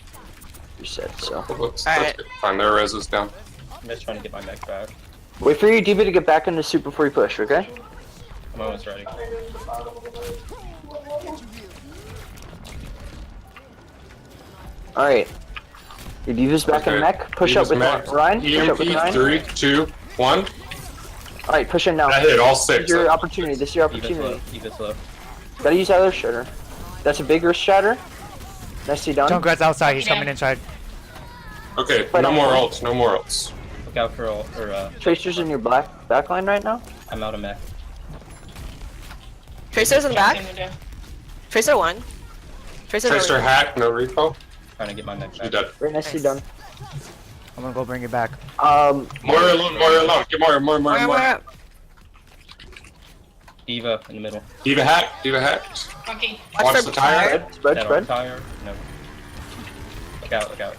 reset. So Let's Alright. get fine. Their res is down. I'm just trying to get my mech back. wait for your DB to get back into soup before you push. Okay. I'm almost ready. All right. Your Diva's back in Okay. mech. Push up with Max. Ryan. Push up with EMP, Ryan. 3, 2, 1. All right, push in now. I hit all This 6. is your opportunity. This is your Diva's low. opportunity. Diva's low. Gotta use either shatter. That's a big earth shatter. Nicely done. Junkrat's outside, he's coming inside. Okay, Fight no on more point. ults, no more ults. Look out for ult, or Tracer's in your back line right now. I'm out of mech. Tracer's in the back. Nothing to do. Tracer 1. Tracer's Tracer really- hack, no repo. Trying to get my mech She's back. dead. Very nicely Nice. done. I'm gonna go bring it back. Moira alone. Get Moira. Moira. Diva in the middle. Diva hacked. Monkey. Watch for the tire. Spread. Dead on tire. No. Look out.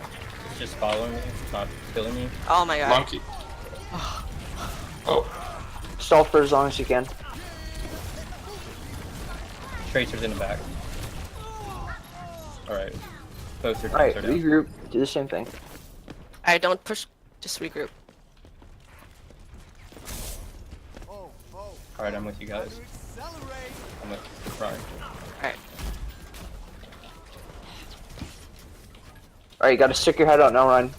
It's just following me. It's not killing me. Oh my god. Monkey. Oh, Stall for as long as you can. Tracer's in the back. Alright. Closer, Alright, closer down. regroup. Do the same thing. Alright, don't push. Just regroup. Alright, I'm with you guys. I'm with Ryan. Alright. Alright, you gotta stick your head out now, Ryan.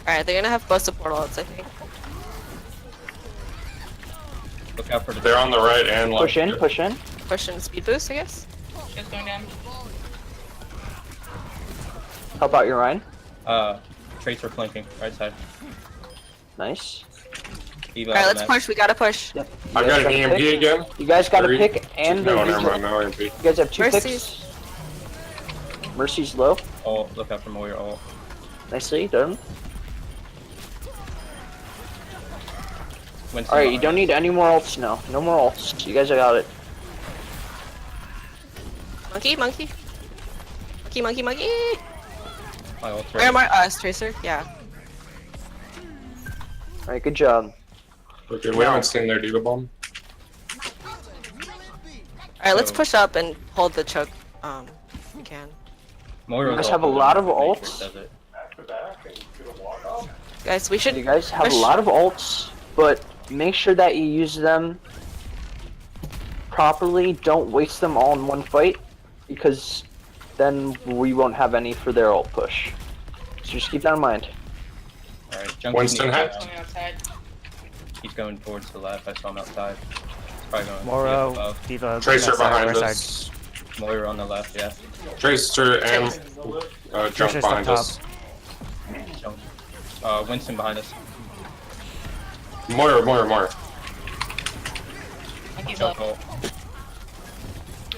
Alright, they're gonna have both support ults, I think. Look out for the. they're on the right and left. Push in. Push in speed boost, I guess. She's going down. Help out your Ryan. Tracer flanking, right side. Nice. Diva Alright, out let's of mech. push. We gotta push. Yep. I You got guys an EMP pick. again. You guys gotta 3. pick and No, the never mind. No EMP. You guys have 2 Mercy's. picks. Mercy's low. Oh, look out for Moira ult. Nicely done. Winston Alright, you behind don't us. need any more ults now. No more ults. You guys got it. Monkey. Monkey. My ult's Where ready. am I? Tracer? Yeah. Alright, good job. Okay, we haven't seen their Diva bomb. Alright, let's So- push up and hold the choke. If we can. Moira's You guys ult have a doesn't lot of Matrix ults. does it. Guys, we should You guys have push. a lot of ults, but make sure that you use them properly, don't waste them all in one fight, because then we won't have any for their ult push. So just keep that in mind. Alright, Junk Winston needs- hat. Going outside. He's going towards the left. I saw him outside. He's probably going Mora, above. Diva, Tracer that side, behind right us. side. Moira on the left, yeah. Tracer and Junk Tracer's behind up us. Junk. Winston behind us. Moira. Monkey's Junk up. ult.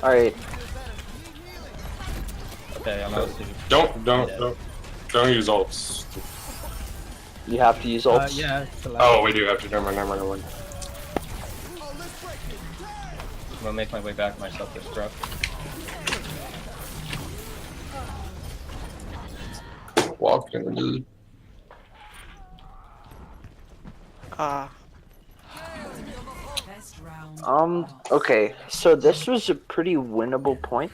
Alright, Okay, I'm out. Don't use ults. you have to use ults. Yeah. It's allowed. Oh, we do have to. Never mind. I'm gonna make my way back myself this drop. Walking. Okay, so this was a pretty winnable point.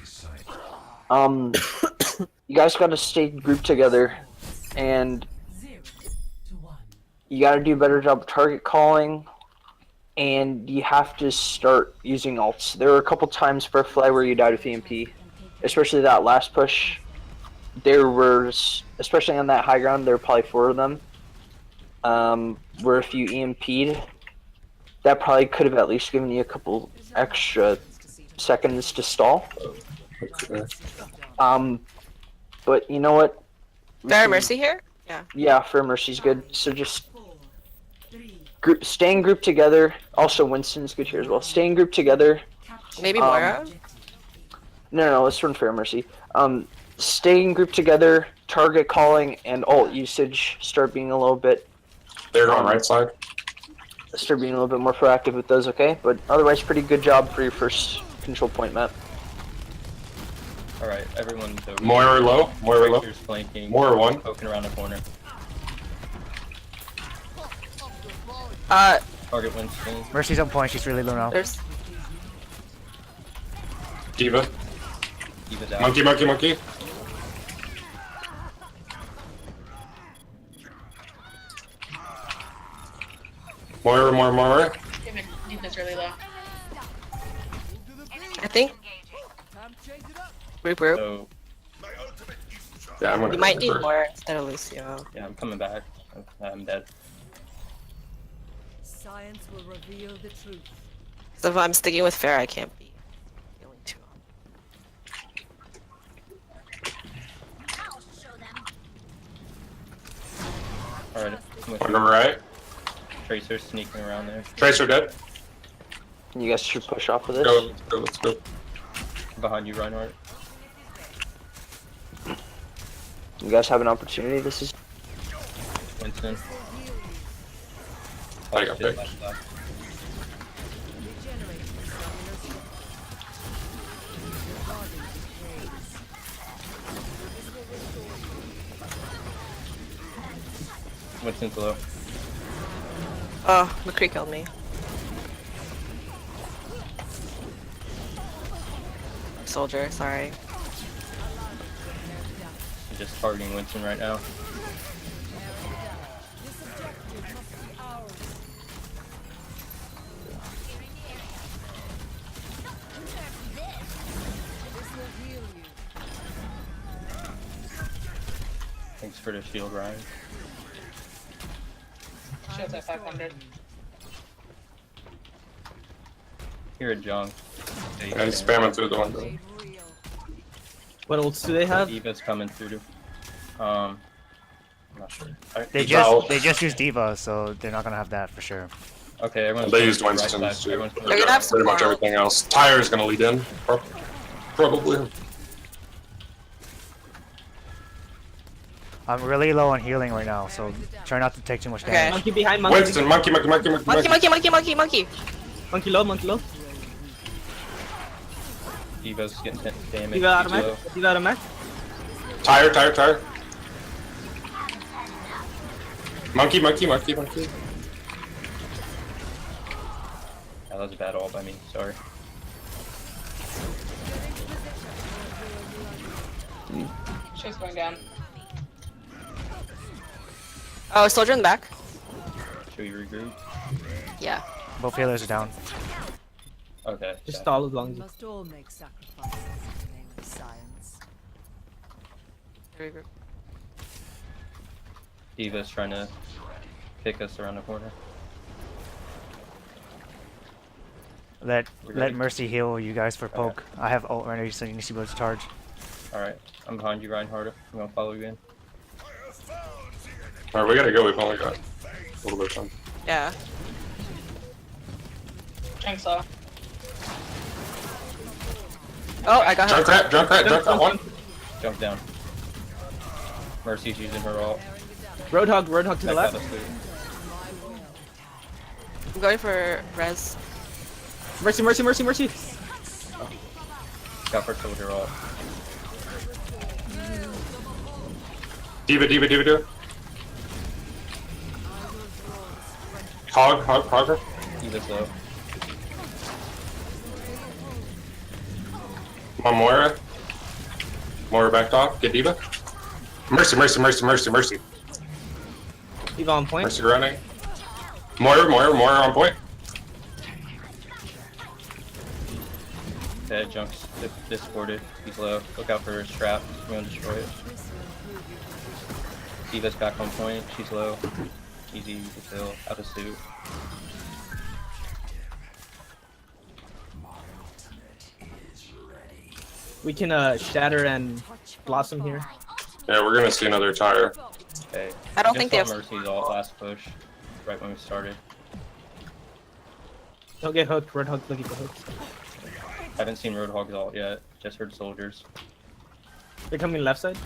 You guys gotta stay grouped together, and you gotta do a better job of target calling, and you have to start using ults. There were a couple times Firefly where you died with EMP, especially that last push. There were, especially on that high ground, there were probably 4 of them, where if you EMP'd, that probably could have at least given you a couple extra seconds to stall. But you know what? Fair Mercy here? Yeah. Yeah, Fair Mercy's good. So just staying grouped together. Also, Winston's good here as well. Staying grouped together. Maybe Moira? No, let's run Fair Mercy. Staying grouped together, target calling, and ult usage start being a little bit. They're on right side. Start being a little bit more proactive with those, okay? But otherwise, pretty good job for your first control point map. Alright, everyone's over. Moira low. Tracer's flanking. Moira 1. Poking around the corner. Uh, Target Winston. Mercy's on point. She's really low now. there's Diva. Diva down. Monkey. Moira. Demon's really low. I think. Regroup. So, Yeah, I'm gonna. You might need more instead of Lucio. yeah, I'm coming back. I'm dead. Science will reveal the truth. So if I'm sticking with Fair, I can't be healing too. Alright, On the right. Tracer sneaking around there. Tracer dead. You guys should push off of this. Let's go. Behind you, Reinhardt. You guys have an opportunity. This is Winston. I got picked. Left. Winston's low. Oh, McCree killed me. Soldier, sorry. I'm just targeting Winston right now. Thanks for the shield, Ryan. Shield's at 500. Here at Junk. And spamming through the window. What ults do they have? Diva's coming through. I'm not sure. Alright, They just used Diva, so they're not gonna have that for sure. Okay, everyone's They going used to the right Winston's side. too. Everyone's going They're to gonna have some Pretty much more everything else. Tire's gonna lead in. Probably. I'm really low on healing right now, so try not to take too much Okay. damage. Monkey behind monkey. Winston, monkey. Monkey! Monkey low. Diva's getting damage. Diva out of He's low. mech. Diva out of mech. Tire. Monkey. That was a bad ult by me, sorry. Shield's going down. Oh, soldier in the back. Should we regroup? Yeah. Both healers are down. Okay. Just yeah. stall as We long as you. must all make sacrifices in the name of science. Diva's trying to pick us around the corner. Let We ready? Mercy heal you guys for poke. I have ult right now, so you need to be able to charge. Alright, I'm behind you, Reinhardt. I'm gonna follow you in. Alright, we gotta go. We've only got a little bit of time. Yeah. Thanks, all. Oh, I got her. Junkrat, one. Jump down. Mercy's using her ult. Roadhog to the Back left. out of sleep. I'm going for res. Mercy. Got her soldier ult. Diva. Hog her. Diva's low. Come on, Moira backed off. Get Diva. Mercy. Eva on point. Mercy running. Moira on point. Okay, Junk's discorded. He's low. Look out for his trap. He's gonna destroy it. Diva's back on point. She's low. Easy to kill. Out of suit. We can shatter and blossom here. Yeah, we're gonna see another tire. Okay. I don't think they have. Mercy's ult last push. Right when we started. Don't get hooked. Roadhog don't get hooked. Haven't seen Roadhog's ult yet. Just heard soldiers. They're coming left side.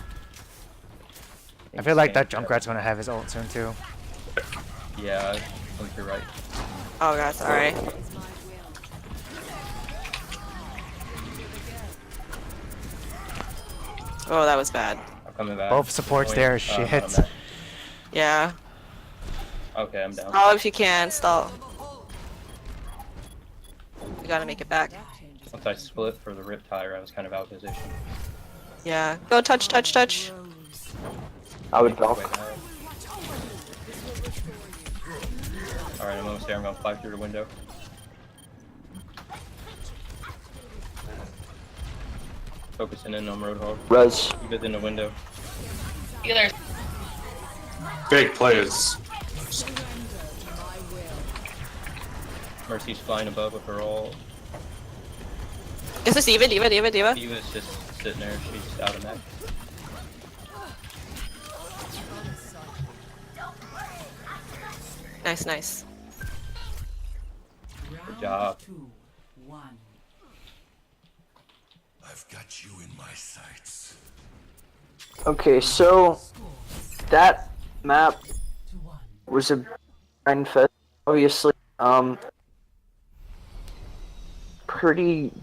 I feel like that Junkrat's gonna have his ult soon too. Yeah, I think you're right. Oh god, sorry. Oh, that was bad. I'm coming back. Both supports Point. there, I'm shit. back. Yeah. Okay, I'm down. Stall if you can, stall. We gotta make it back. Once I split for the rip tire, I was kind of out of position. Yeah. Go touch. I would valve. Alright, I'm almost there. I'm gonna fly through the window. Focusing in on Roadhog. Res. Keep it in the window. Either. Big plays. Mercy's flying above with her ult. Is this Diva? He was just sitting there. She's out of mech. Nice. Good job. I've got you in my sights. Okay, so that map was a grind fest, obviously. Pretty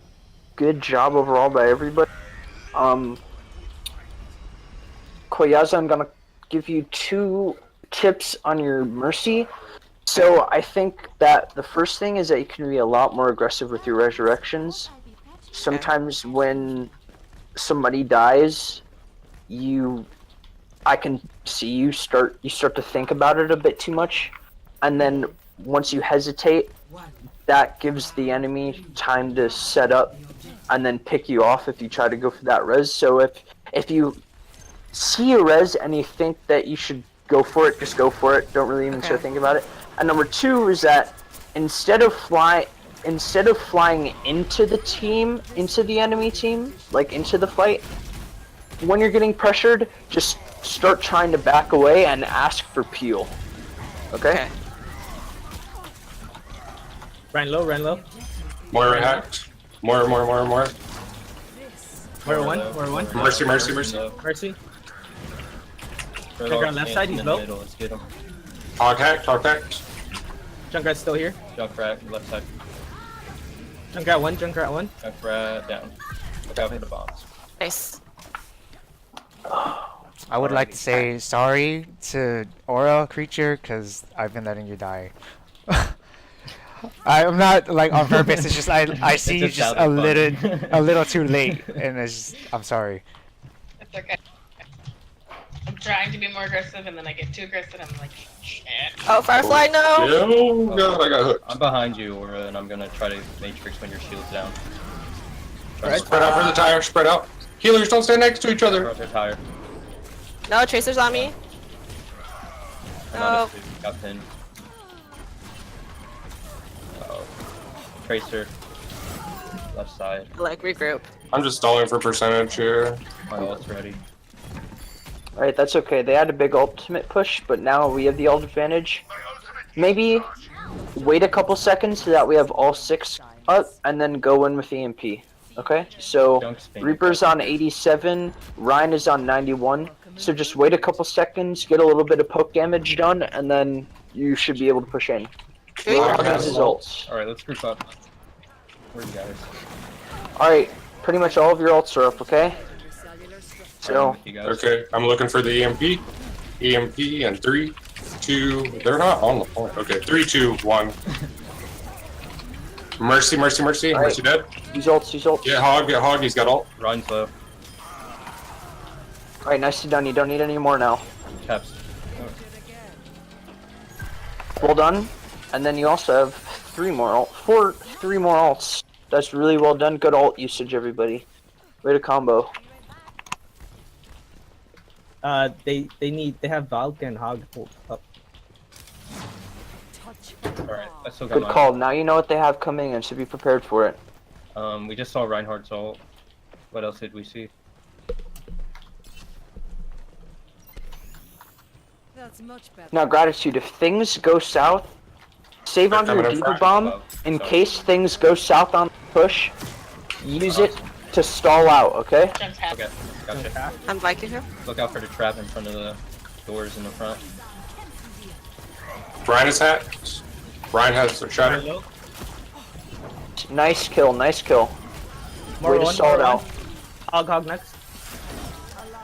good job overall by everybody. Koiyaza, I'm gonna give you 2 tips on your Mercy. So I think that the first thing is that you can be a lot more aggressive with your resurrections. Sometimes when somebody dies, I can see you start to think about it a bit too much, and then once you hesitate, that gives the enemy time to set up and then pick you off if you try to go for that res. So if you see a res and you think that you should go for it, just go for it. Don't really even start thinking about it. And number 2 is that instead of flying into the enemy team, like into the fight, when you're getting pressured, just start trying to back away and ask for peel. Okay? Run low. Moira hacked. Moira. Moira one. Mercy. Mercy. Roadhog's on left in side, he's the low. middle. Let's get him. Hog hacked. Junkrat's still here. Junkrat, left side. Junkrat one. Junkrat down. Look out for the bombs. Nice. I would like to say sorry to AuraCreature because I've been letting you die. I'm not like on purpose. It's just I see you just a little too late, and it's just, I'm sorry. It's okay. I'm trying to be more aggressive, and then I get too aggressive, and I'm like, shit. Oh, Firefly, no! Oh god, I got hooked. I'm behind you, Aura, and I'm gonna try to matrix when your shield's down. Spread out for the tire, spread out. Healers, don't stand next to each other. They're tire. No, Tracer's on me. No. Got pinned. Uh-oh. Tracer. Left side. Like, regroup. I'm just stalling for percentage here. My ult's ready. Alright, that's okay. They had a big ultimate push, but now we have the ult advantage. Maybe wait a couple seconds so that we have all 6 up, and then go in with EMP. Okay? So, Reaper's on 87, Ryan is on 91. So just wait a couple seconds, get a little bit of poke damage done, and then you should be able to push in. Ryan has his ults. Alright, let's group up. Where are you guys? Alright, pretty much all of your ults are up, okay? So, Okay, I'm looking for the EMP. EMP and 3, 2. They're not on the point. Okay, 3, 2, 1. Mercy, mercy, mercy. All right. Mercy dead. Use ults, use ults. Get Hog, get Hog. He's got ult. Ryan's low. Alright, nicely done. You don't need any more now. Taps. Well done. And then you also have 3 more ults. That's really well done. Good ult usage, everybody. Way to combo. They have Valk and Hog pulled up. Alright, I still got Good mine. call. Now you know what they have coming in, so be prepared for it. We just saw Reinhardt's ult. What else did we see? That's much better. Now, Gratitude, if things go south, save They're onto your coming in Deeper front. Bomb in case things go south on the push. Use it to stall out, okay? Jumps half. Okay, gotcha. I'm Viking him. Look out for the trap in front of the doors in the front. Ryan is hacked. Ryan has a shatter. Nice kill, nice kill. Way to stall it out. Hog next.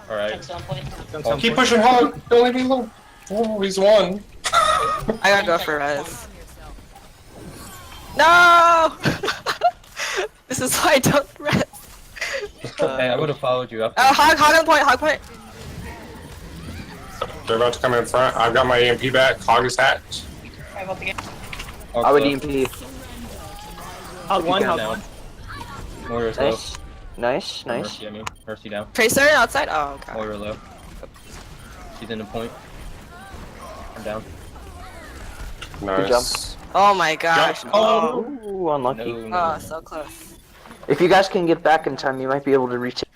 Alright. Jumps on point. Jumps on Keep point. pushing Hog. Don't leave me alone. Oh, he's won. I gotta go for res. No! This is why I don't res. Hey, I would have followed you up. Hog on point, hog point. They're about to come in front. I've got my EMP back. Hog is hacked. I vote again. I would EMP. Hog one, hog down. one. Warrior's low. Nice. Nice, nice. Mercy, I mean. Mercy down. Tracer outside? Oh, okay. Warrior low. She's in the point. I'm down. Nice. Oh my gosh. Jump. Oh, Ooh, unlucky. No. oh, so close. If you guys can get back in time, you might be able to retake.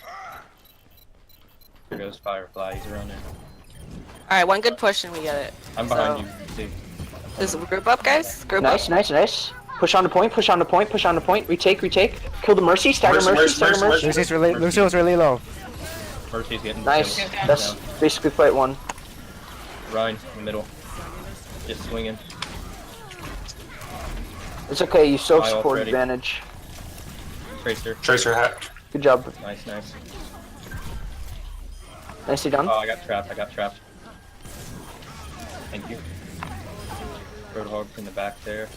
Here goes Firefly. He's around there. Alright, one good push and we get it. I'm behind you. See. This group up, guys? Group Nice, up. nice, nice. Push on the point, push on the point, push on the point. Retake, retake. Kill the Mercy, stagger Mercy, Mercy, Mercy, stagger Mercy, Mercy. Lucio's really low. Mercy's getting Nice. killed. That's Down. basically fight 1. Ryan in the middle. Just swinging. It's okay, you still have My ult support ready. advantage. Tracer. Tracer hacked. Good job. Nice, nice. Nicely done. Oh, I got trapped. I got trapped. Thank you. Roadhog in the back there.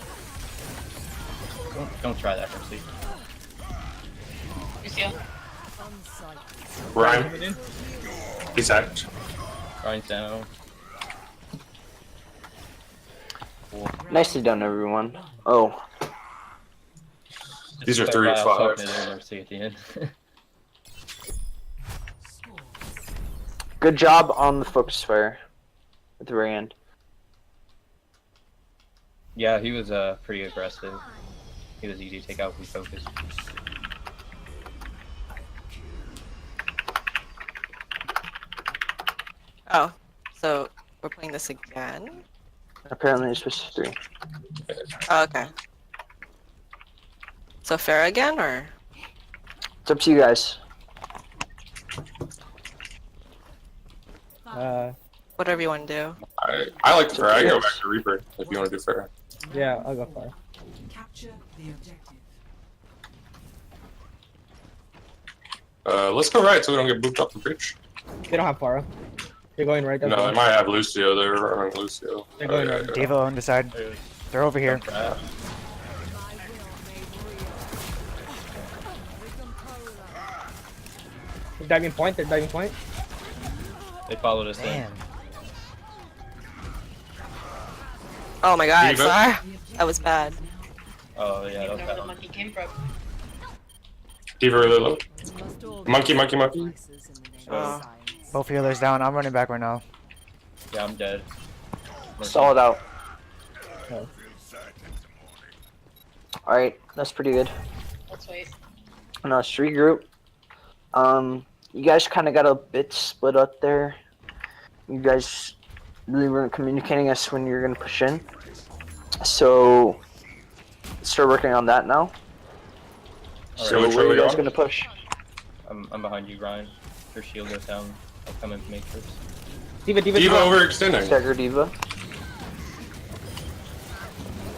Don't try that, Mercy. You seal. Ryan. He's hacked. Ryan's down. Cool. Nicely done, everyone. Oh, These are Just 3 play of wild 5. shot there, Mercy at the end. good job on the focus fire at the very end. Yeah, he was pretty aggressive. He was easy to take out with focus. Oh, so we're playing this again? Apparently it's supposed to be 3. Oh, okay. So fair again, or? It's up to you guys. Whatever you want to do. I like fair. I go back to Reaper if you want to do fair. Yeah, I'll go far. Capture the objective. Let's go right so we don't get booped off the bridge. They don't have Pharah. You're going right. No, they might have Lucio. They're running Lucio. They're going right. Devo on the side. They're over here. Trap. They're diving point. They're diving point. They followed us in. Damn. Oh my god, Diva? sorry. That was bad. Oh yeah, You that know was where bad. the monkey came from. Diva really low. Must all Monkey, monkey, monkey. sacrifices in the name Oh. of science. Both healers down. I'm running back right now. Yeah, I'm dead. Mercy. Solid out. Alright, that's pretty good. Let's wait. Now let's regroup. You guys kind of got a bit split up there. You guys really weren't communicating us when you were gonna push in. So start working on that now. So Alright, where are you guys on? gonna push? I'm behind you, Ryan. If your shield goes down, I'll come in Matrix. Diva, Diva, Diva Diva. overextending. Stagger Diva.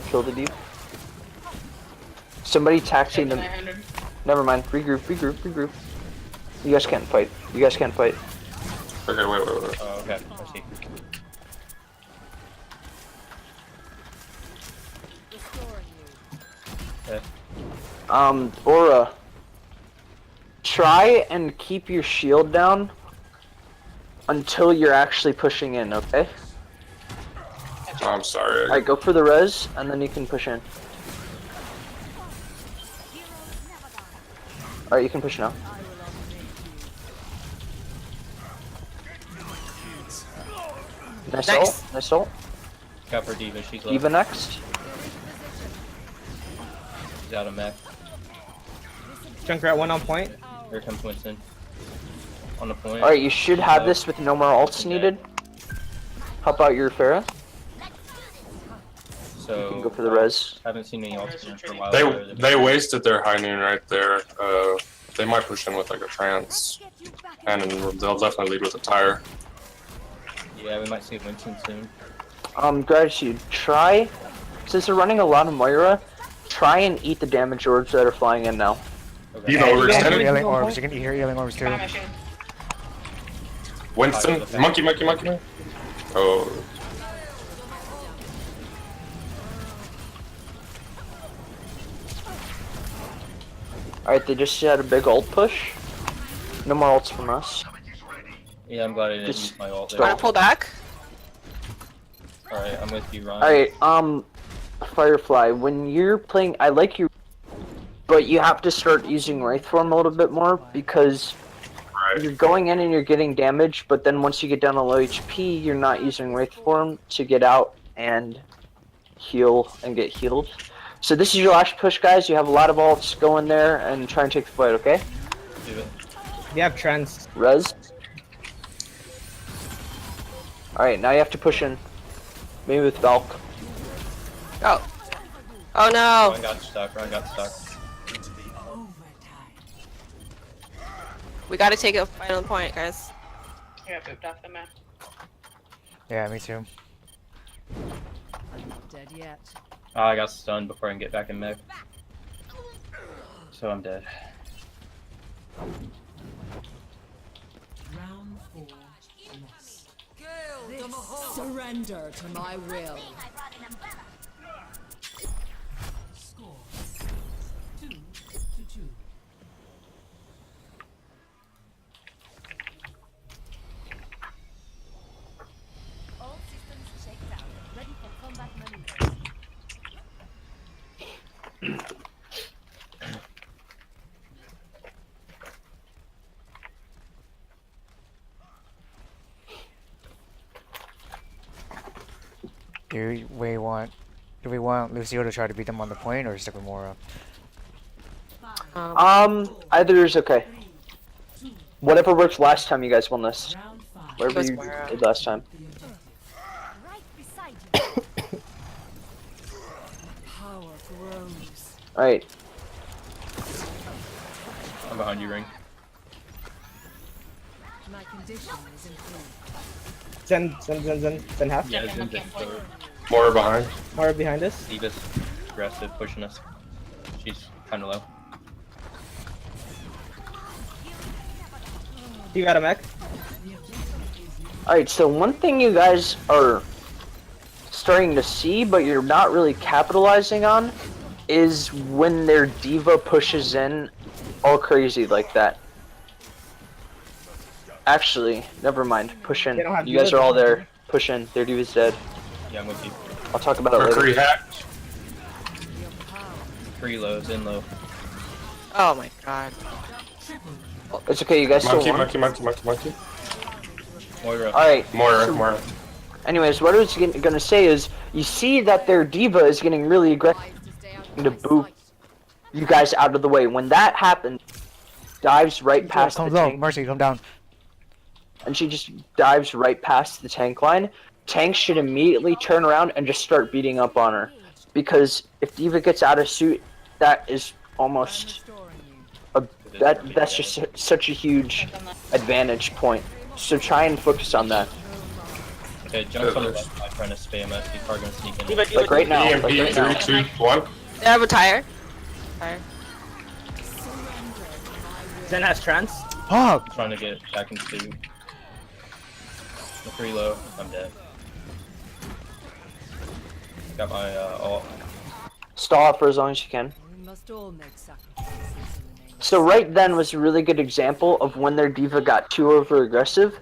Kill the Diva. Somebody taxiing them. 900. Never mind. Regroup, regroup, regroup. You guys can't fight. You guys can't fight. Okay, wait. Oh, okay. I see. Restoring you. Okay. Aura. Try and keep your shield down until you're actually pushing in, okay? Oh, I'm sorry. Alright, go for the res, and then you can push in. Alright, you can push now. Nice Nice. ult, nice ult. Got for Diva. She's low. Diva next. She's out of mech. Junkrat 1 on point. Here comes Winston. On the point. Alright, you should have this with no more ults needed. Help out your Pharah. You can go So for the res. haven't seen any ults for a while. They wasted their high noon right there. They might push in with like a trance, and then they'll definitely lead with a tire. Yeah, we might see Winston soon. Gratitude, try, since they're running a lot of Moira, try and eat the damage orbs that are flying in now. Okay. Diva overextended. Healing orbs. You can hear healing orbs too. Behind my shield. Winston, monkey. Oh, Alright, they just had a big ult push. No more ults from us. Yeah, I'm glad I didn't Just use my ult start. there. Wanna pull back? Alright, I'm with you, Ryan. Alright, Firefly, when you're playing, I like you, but you have to start using Wraith Form a little bit more, because right. you're going in and you're getting damage, but then once you get down to low HP, you're not using Wraith Form to get out and heal and get healed. So this is your last push, guys. You have a lot of ults. Go in there and try and take the fight, okay? Do it. You have trans. Res. Alright, now you have to push in. Maybe with Valk. Oh. Oh no! Ryan got stuck. We gotta take a final point, guys. I got booped off the map. Yeah, me too. Not dead yet. Oh, I got stunned before I can get back in mech. So I'm dead. Round 4. Surrender to my will. Score 2-2. All systems checked out. Ready for combat maneuvers. Do we want Lucio to try to beat them on the point or stick with Mora? Either is okay. Whatever worked last time you guys won this. Round 5. Whatever you did last time. Right beside you. Power grows. Alright, I'm behind you, Ring. My condition is improved. Zen half. Yeah, Okay, Zin's okay. forward. more behind. Mora behind us. Diva's aggressive, pushing us. She's kind of low. You got a mech? alright, so one thing you guys are starting to see, but you're not really capitalizing on, is when their diva pushes in all crazy like that. Actually, never mind. Push in. They don't have You guys D.Va, are all they don't have there. Push in. Their D.Va's dead. Yeah, I'm with you. I'll talk about it McCree later. hacked. 3 lows, in low. Oh my god. It's okay, you guys still Monkey, won. monkey. Moira. Alright, Moira. anyways, what I was gonna say is, you see that their D.Va is getting really aggressive to boot you guys out of the way. When that happens, dives right past the Come low, tank, Mercy, come down. and she just dives right past the tank line. Tank should immediately turn around and just start beating up on her. Because if D.Va gets out of suit, that is almost that's just such a huge advantage point. So try and focus on that. Okay, Junk's on the left side trying to spam us. He's probably gonna sneak in. Like right now. EMP, Like right now. 3, 2, 1. They have a tire. Tire. Zen has trance. Fuck! I'm trying to get back into the 3 low. I'm dead. Got my ult. Stall it for as long as you can. We must all make sacrifices in the name of So right then was a really good example of when their D.Va got too over aggressive.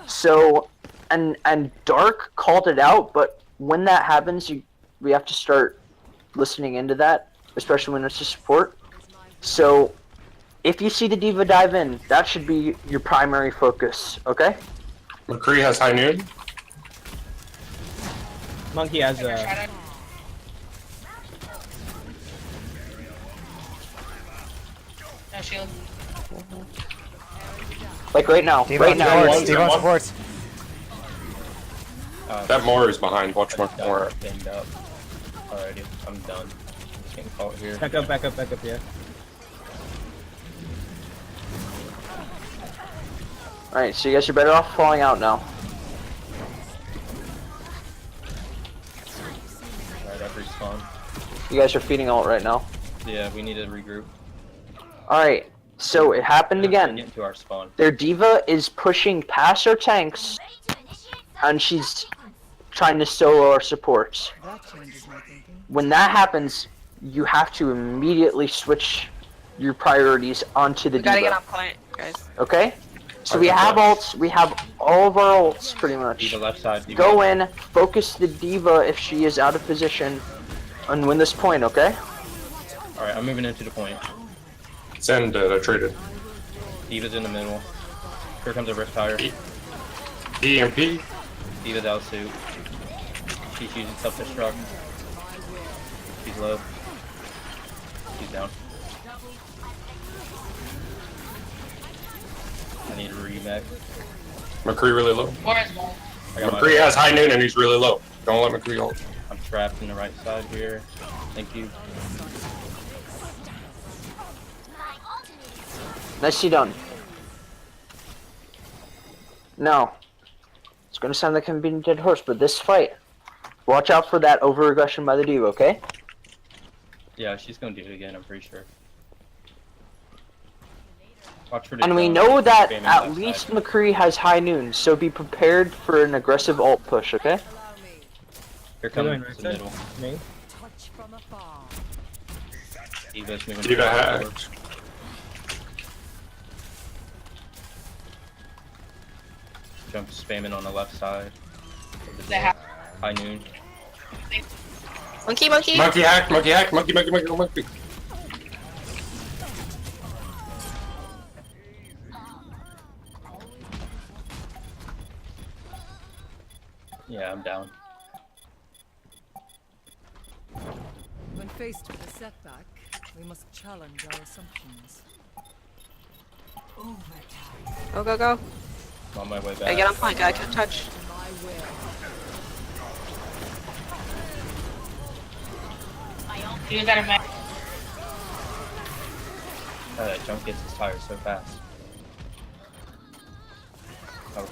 So and Dark called it out, but when that happens, we have to start listening into that, especially when it's a support. So if you see the D.Va dive in, that should be your primary focus, okay? McCree has high noon. Monkey has Shadow. No shield. Like right now, D.Va right now. supports, D.Va supports. That Moira is behind. Watch I got Moira. banged up. Alrighty, I'm done. I'm just getting caught here. back up, yeah. Alright, so you guys are better off falling out now. Alright, I've respawned. You guys are feeding ult right now. Yeah, we need to regroup. Alright, so it happened again. Get into our spawn. Their D.Va is pushing past our tanks, and she's trying to solo our supports. That changes my thinking. When that happens, you have to immediately switch your priorities onto the We gotta get D.Va. on point, guys. Okay? So we have ults, we have all of our ults pretty much. D.Va left side. D.Va. Go in, focus the D.Va if she is out of position, and win this point, okay? Alright, I'm moving into the point. Send I traded. D.Va's in the middle. Here comes a Rift Tire. EMP. D.Va's out suit. She's using self-destruct. She's low. She's down. I need a remake. McCree really low. Moira's low. I got McCree has high noon and he's really low. Don't let McCree ult. I'm trapped in the right side here. Thank you. Nicely done. Now, it's gonna sound like I'm being a dead horse, but this fight, watch out for that over-aggression by the D.Va, okay? Yeah, she's gonna do it again, I'm pretty sure. Watch for the And we drone. know that Spamming at left least side. McCree has high noon, so be prepared for an aggressive ult push, okay? Here Going comes right the side. middle. Me. Touch from afar. D.Va's moving D.Va forward. hacked. Jump spamming on the left side. They have. High noon. Monkey. Monkey hack, monkey. Yeah, I'm down. When faced with a setback, we must challenge our assumptions. Go, go, go. I'm on my way back. Gotta get on point, gotta get touch. My will. You got a mech. That jump gets his tires so fast. Oh.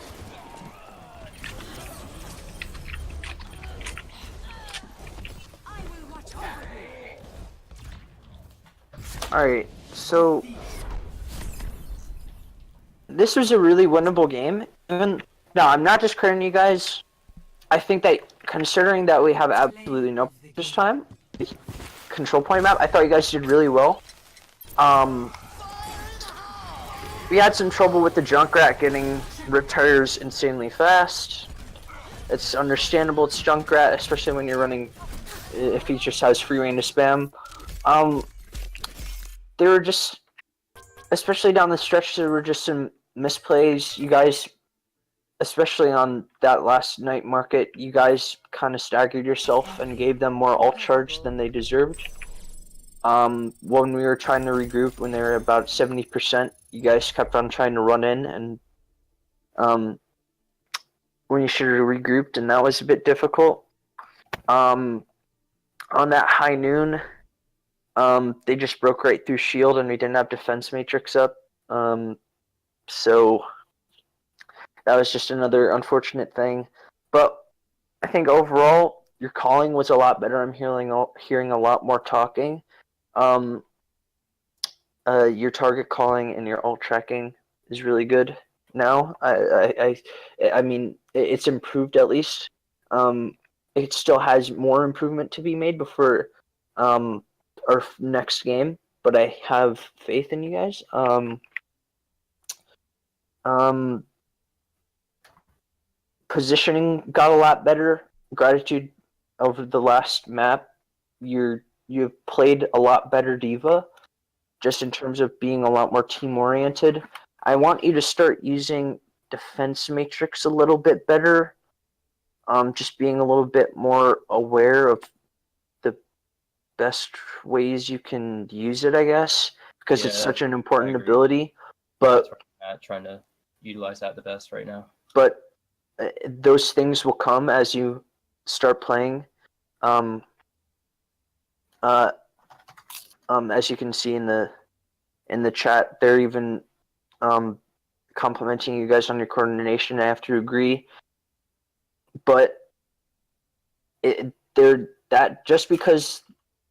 Alright, so this was a really winnable game. Even no, I'm not discrediting you guys. I think that considering that we have absolutely no this time, the control point map, I thought you guys did really well. We had some trouble with the Junkrat getting retires insanely fast. It's understandable. It's Junkrat, especially when you're running. If he just has free reign to spam. There were just, especially down the stretch, there were just some misplays. You guys, especially on that last night market, you guys kind of staggered yourself and gave them more ult charge than they deserved. When we were trying to regroup, when they were about 70%, you guys kept on trying to run in, and when you should have regrouped, and that was a bit difficult. On that high noon, they just broke right through shield, and we didn't have defense matrix up. So that was just another unfortunate thing. But I think overall, your calling was a lot better. I'm hearing a lot more talking. Your target calling and your ult tracking is really good now. I mean, it's improved at least. It still has more improvement to be made before our next game, but I have faith in you guys. Positioning got a lot better. Gratitude over the last map. You've played a lot better D.Va, just in terms of being a lot more team oriented. I want you to start using defense matrix a little bit better. Just being a little bit more aware of the best ways you can use it, I guess, because it's such an important ability. But trying to utilize that the best right now. But those things will come as you start playing. As you can see in the chat, they're even complimenting you guys on your coordination. I have to agree, but that just because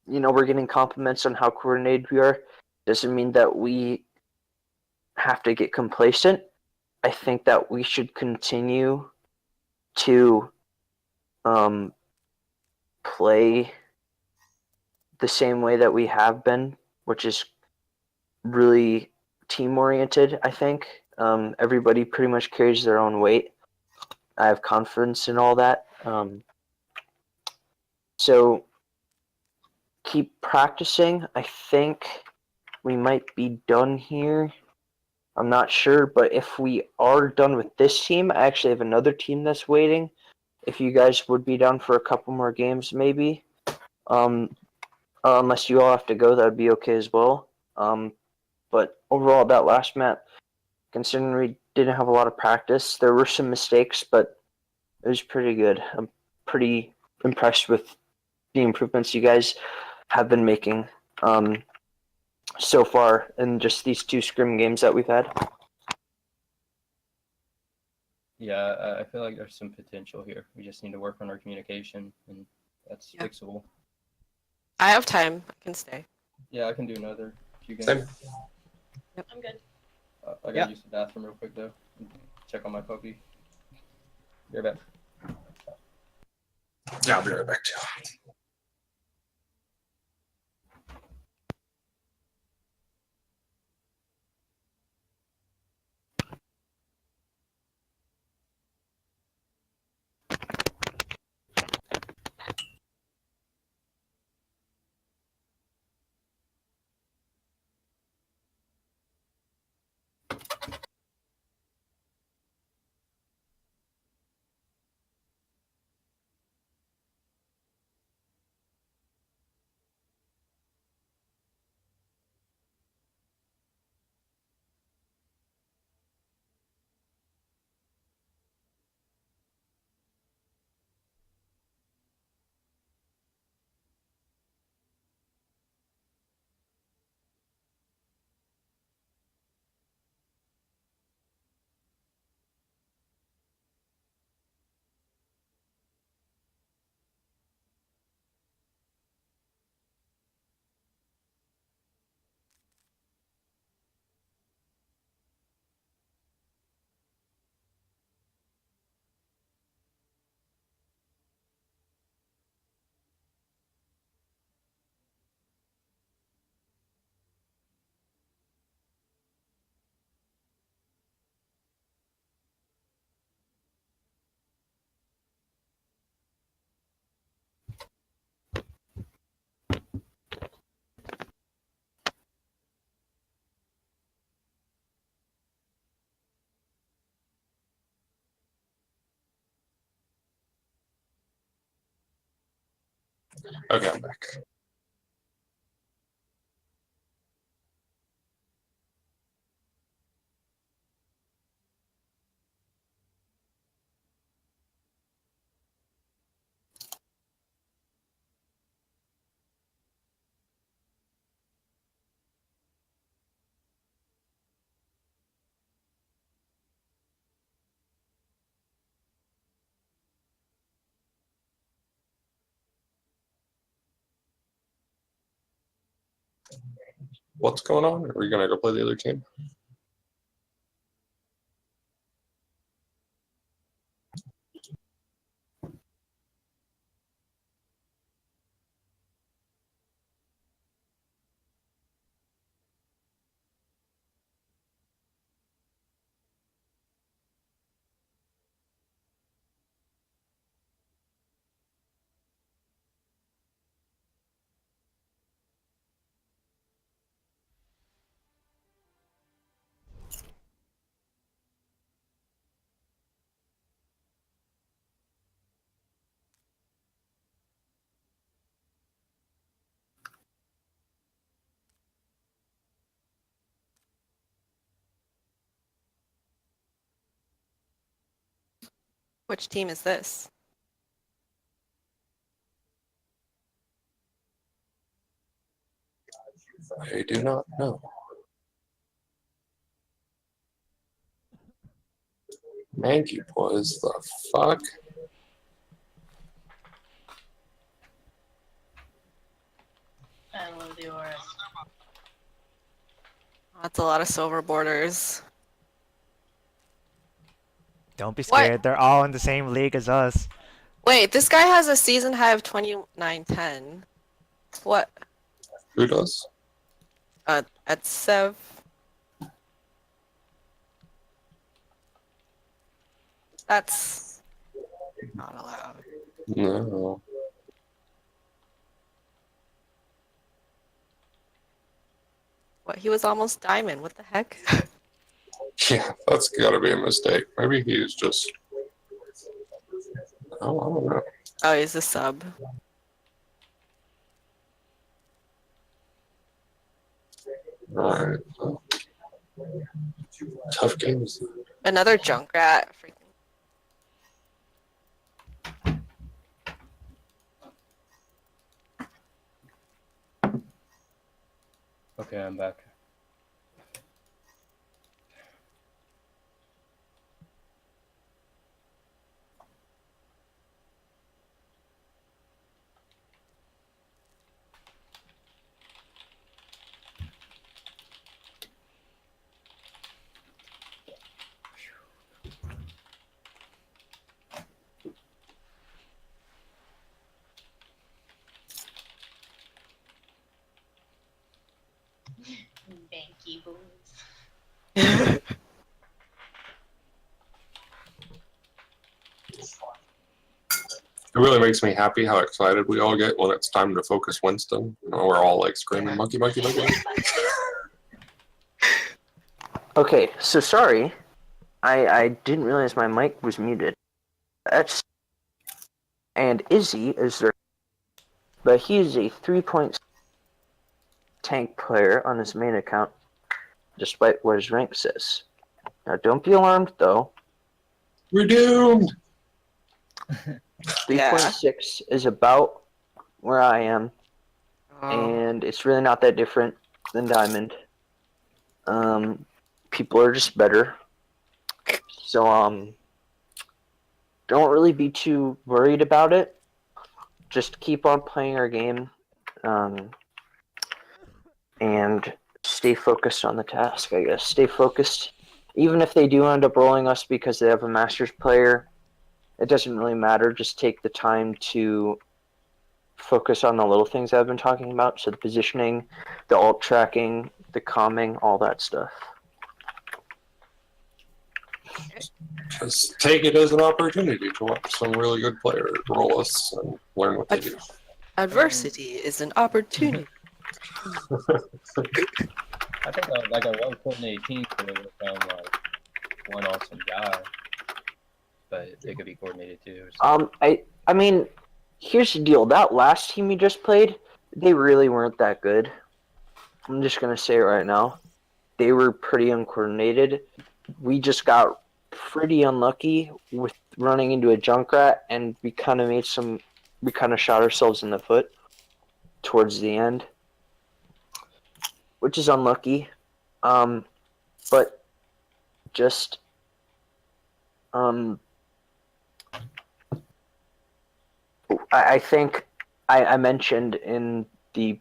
we're getting compliments on how coordinated we are doesn't mean that we have to get complacent. I think that we should continue to play the same way that we have been, which is really team oriented. I think everybody pretty much carries their own weight. I have confidence in all that. So keep practicing. I think we might be done here. I'm not sure, but if we are done with this team, I actually have another team that's waiting. If you guys would be down for a couple more games, maybe. Unless you all have to go, that would be okay as well. But overall, that last map, considering we didn't have a lot of practice, there were some mistakes, but it was pretty good. I'm pretty impressed with the improvements you guys have been making so far in just these 2 scrim games that we've had. Yeah, I feel like there's some potential here. We just need to work on our communication, and that's fixable. I have time. I can stay. Yeah, I can do another few games. Same. Yep. I'm good. I gotta use the bathroom real quick though. Check on my puppy. Be right back. Yeah, I'll be right back too. Okay, I'm back. What's going on? Are we gonna go play the other team? Which team is this? I do not know. Mankey boys, the fuck? I love the aura. That's a lot of silver borders. Don't be What? scared. They're all in the same league as us. Wait, this guy has a season high of 2910. What? Who does? At Sev. That's not allowed. No. What? He was almost diamond. What the heck? Yeah, that's gotta be a mistake. Maybe he's just. Oh, I don't know. Oh, he's a sub. Alright. Tough games. Another Junkrat. Freaking. Okay, I'm back. Banky boys. It really makes me happy how excited we all get when it's time to focus Winston. You know, we're all like screaming, monkey, monkey, monkey. Okay, so sorry. I didn't realize my mic was muted. That's and Izzy is there, but he is a 3-point tank player on his main account, despite what his rank says. Now, don't be alarmed though. We're doomed. 3.6 is about where I am, Oh. and it's really not that different than Diamond. People are just better. So, don't really be too worried about it. Just keep on playing our game, and stay focused on the task, I guess. Stay focused. Even if they do end up rolling us because they have a Masters player, it doesn't really matter. Just take the time to focus on the little things I've been talking about. So the positioning, the ult tracking, the calming, all that stuff. Just take it as an opportunity to watch some really good players roll us and learn what they do. Adversity is an opportunity. I think like a well-coordinated team could have found like one awesome guy, but they could be coordinated too. Or something. I mean, Here's the deal. That last team you just played, they really weren't that good. I'm just gonna say it right now. They were pretty uncoordinated. We just got pretty unlucky with running into a Junkrat, and we kind of shot ourselves in the foot towards the end, which is unlucky. But just I think I mentioned in the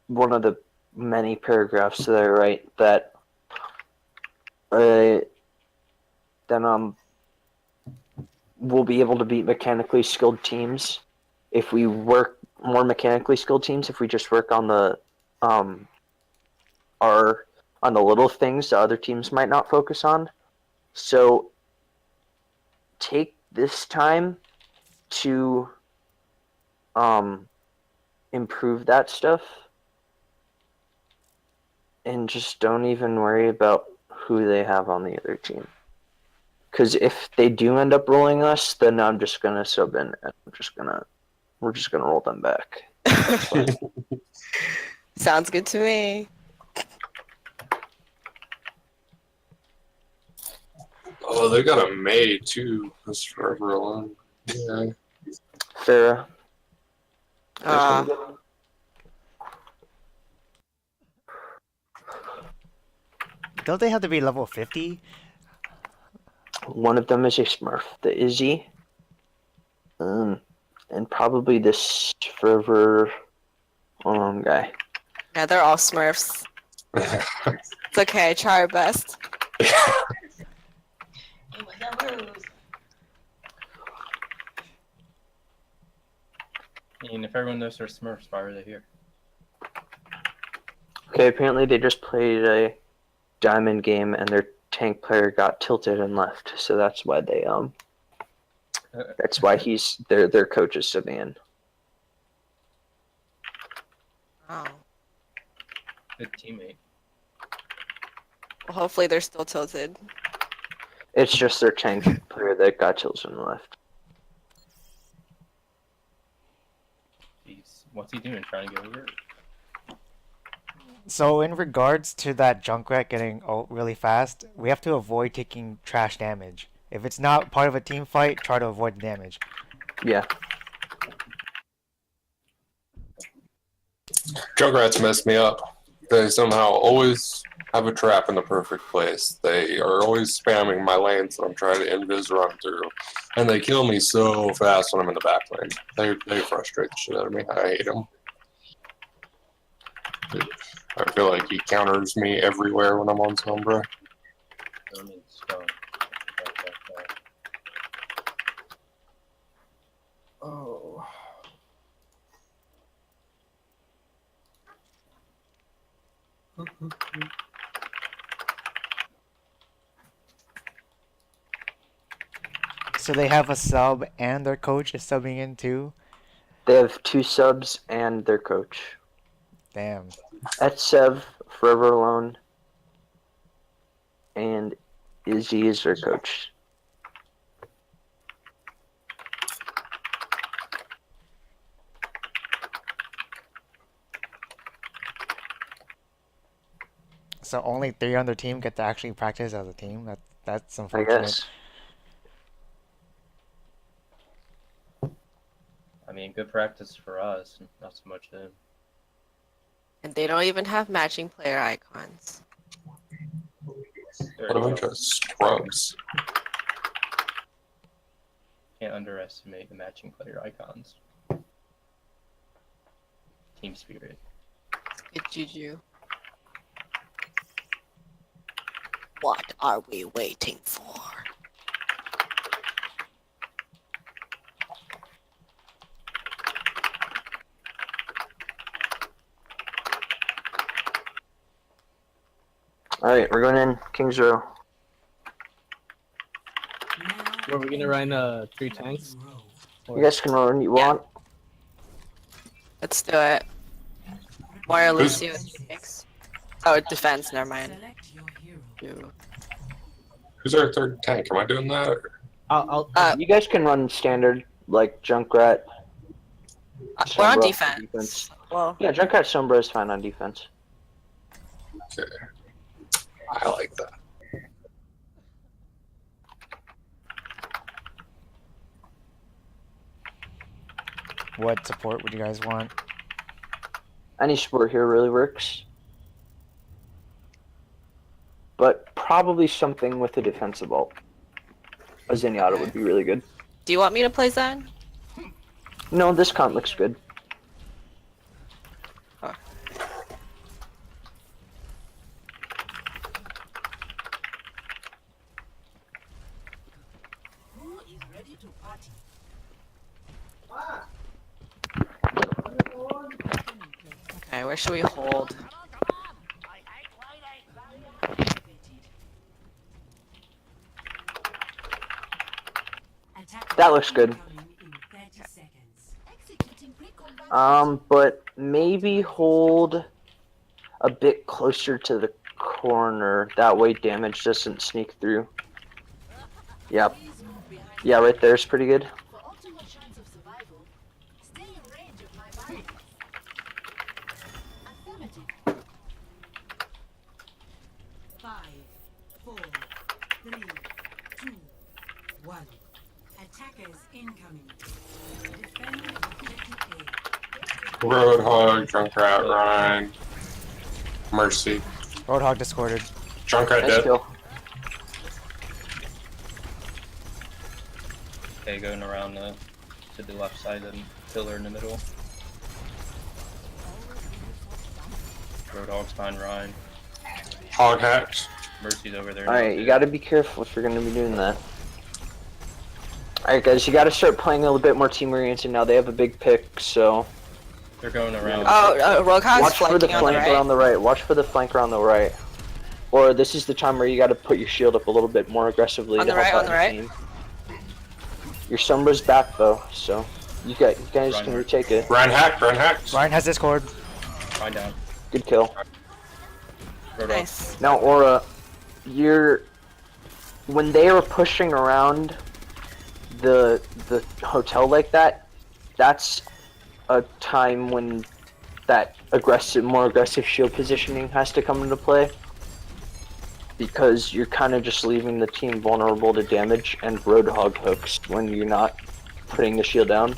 one of the many paragraphs that I write that we'll be able to beat mechanically skilled teams if we work more mechanically skilled teams if we just work on the on the little things that other teams might not focus on. So take this time to improve that stuff, and just don't even worry about who they have on the other team. Because if they do end up rolling us, then I'm just gonna sub in, and we're just gonna roll them back. Sounds good to me. Oh, they got a Mei too. That's forever alone. Yeah. Farah. Don't they have to be level 50? One of them is a Smurf, the Izzy. And probably this Fervor guy. Yeah, they're all Smurfs. It's okay, try our best. It was a ruse. And if everyone knows their Smurfs, why are they here? Okay, apparently they just played a diamond game and their tank player got tilted and left, so that's why they that's why their coach is subbing in. Oh. Good teammate. Well, hopefully they're still tilted. It's just their tank player that got tilted and left. Jeez, what's he doing? Trying to get over it? So in regards to that Junkrat getting ult really fast, we have to avoid taking trash damage. If it's not part of a team fight, try to avoid the damage. Yeah. Junkrats mess me up. They somehow always have a trap in the perfect place. They are always spamming my lanes that I'm trying to invis run through. And they kill me so fast when I'm in the back lane. They frustrate the shit out of me. I hate them. I feel like he counters me everywhere when I'm on Sombra. Oh. So they have a sub and their coach is subbing in too? They have 2 subs and their coach. Damn. That's Sev, Forever Alone, and Izzy is their coach. So only 3 on their team get to actually practice as a team? That's I unfortunate. guess. I mean, good practice for us, not so much him. And they don't even have matching player icons. What a bunch of scrubs. Can't underestimate the matching player icons. Team spirit. Good juju. What are we waiting for? Alright, we're going in King's Row. Were we gonna run 3 tanks? You guys can run when you want. Let's do it. Moira, Lucio, Phoenix. Oh, defense, never mind. Ew. Who's our third tank? Am I doing that? Or? I'll You guys can run standard, like Junkrat, We're on Sombra defense. Well, Yeah, Junkrat Sombra is fine on defense. Okay. I like that. What support would you guys want? Any support here really works. But probably something with a defensive ult. A Zenyatta would be really good. do you want me to play Zen? No, this comp looks good. Okay, where should we hold? That looks good. But maybe hold a bit closer to the corner. That way damage doesn't sneak through. Yep. Yeah, right there is pretty good. Roadhog, Junkrat, Ryan, Mercy. Roadhog discorded. Junkrat Nice dead. kill. Okay, going around to the left side and pillar in the middle. Roadhog's behind Ryan. Hog hacks. Mercy's over there. Alright, you gotta be careful if you're gonna be doing that. Alright guys, you gotta start playing a little bit more team oriented now. They have a big pick, so... They're going around. Oh, Roadhog's Watch for the flanking on the flank right. around the right. Watch for the flank around the right. Or this is the time where you gotta put your shield up a little bit more aggressively On to the right, help on out the right. your team. Your Sombra's back though, so you guys can retake it. Ryan hacked, Ryan hacked. Ryan has discord. Ryan down. Good kill. Roadhog. Nice. Now Aura, when they are pushing around the hotel like that, that's a time when that more aggressive shield positioning has to come into play. Because you're kind of just leaving the team vulnerable to damage and Roadhog hooks when you're not putting the shield down.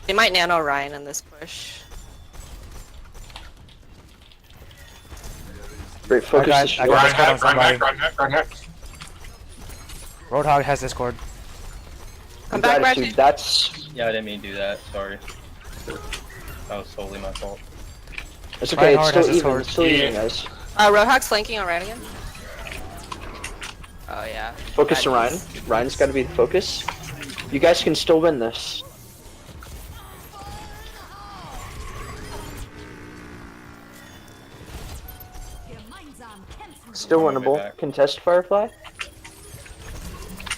They might nano Ryan in this push. Great, focus the I shield. got Ryan discord on hacked, Ryan somebody. hacked, Ryan hacked, Ryan hacked. Roadhog has discord. Come back, Gratitude, Reggie. that's Yeah, I didn't mean to do that. Sorry. That was solely my fault. it's okay. It's Reinhardt still has his even. sword. It's still even, guys. Roadhog's flanking on right again. Oh yeah. Focus to Ryan. Nice. Ryan's got to be the focus. You guys can still win this. Still On my winnable. back. Contest Firefly.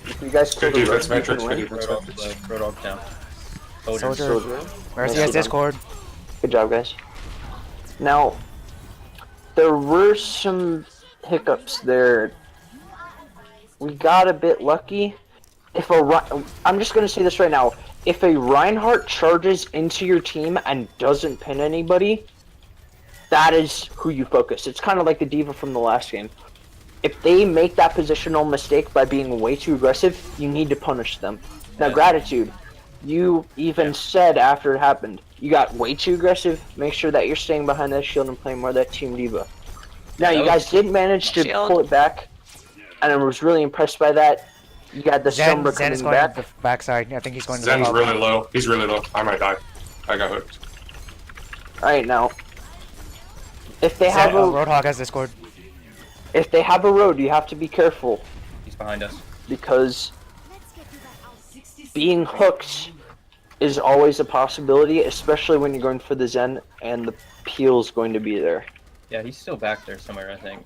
If you guys kill Good the defense road, you can metrics, good win. defense Roadhog metrics. left. Roadhog down. Soldier. Soldier. Mercy Nice has one. discord. Good job, guys. Now, there were some hiccups there. We got a bit lucky. I'm just gonna say this right now. If a Reinhardt charges into your team and doesn't pin anybody, that is who you focus. It's kind of like the Diva from the last game. If they make that positional mistake by being way too aggressive, you need to punish them. Now, Gratitude, you even said after it happened, you got way too aggressive. Make sure that you're staying behind that shield and playing more of that Team Diva. Now, you guys did manage to Shield. pull it back, and I was really impressed by that. You got the Zen Sombra is coming going back. to the backside. I think he's going to Zen's the really low. He's really low. I might die. I got hooked. Alright, now, if they have Roadhog has discord. if they have a road, you have to be careful, He's behind us. because being hooked is always a possibility, especially when you're going for the Zen and the peel's going to be there. Yeah, he's still back there somewhere, I think.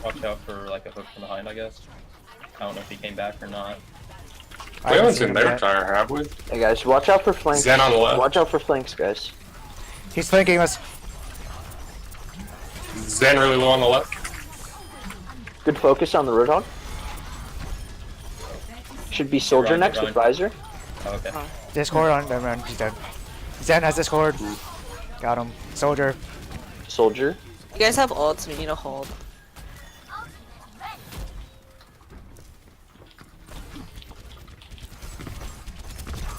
Watch out for like a hook from behind, I guess. I don't know if he came back or not. We haven't seen their tire, have we? Hey guys, watch out for flanks. Zen on the left. Watch out for flanks, guys. He's flanking us. Zen really low on the left. Good focus on the Roadhog. Should be Soldier Run, next run. with Visor. Oh, okay. Oh. Discord on them, man. He's dead. Zen has Discord. Got him. Soldier. Soldier. You guys have ults, we need to hold.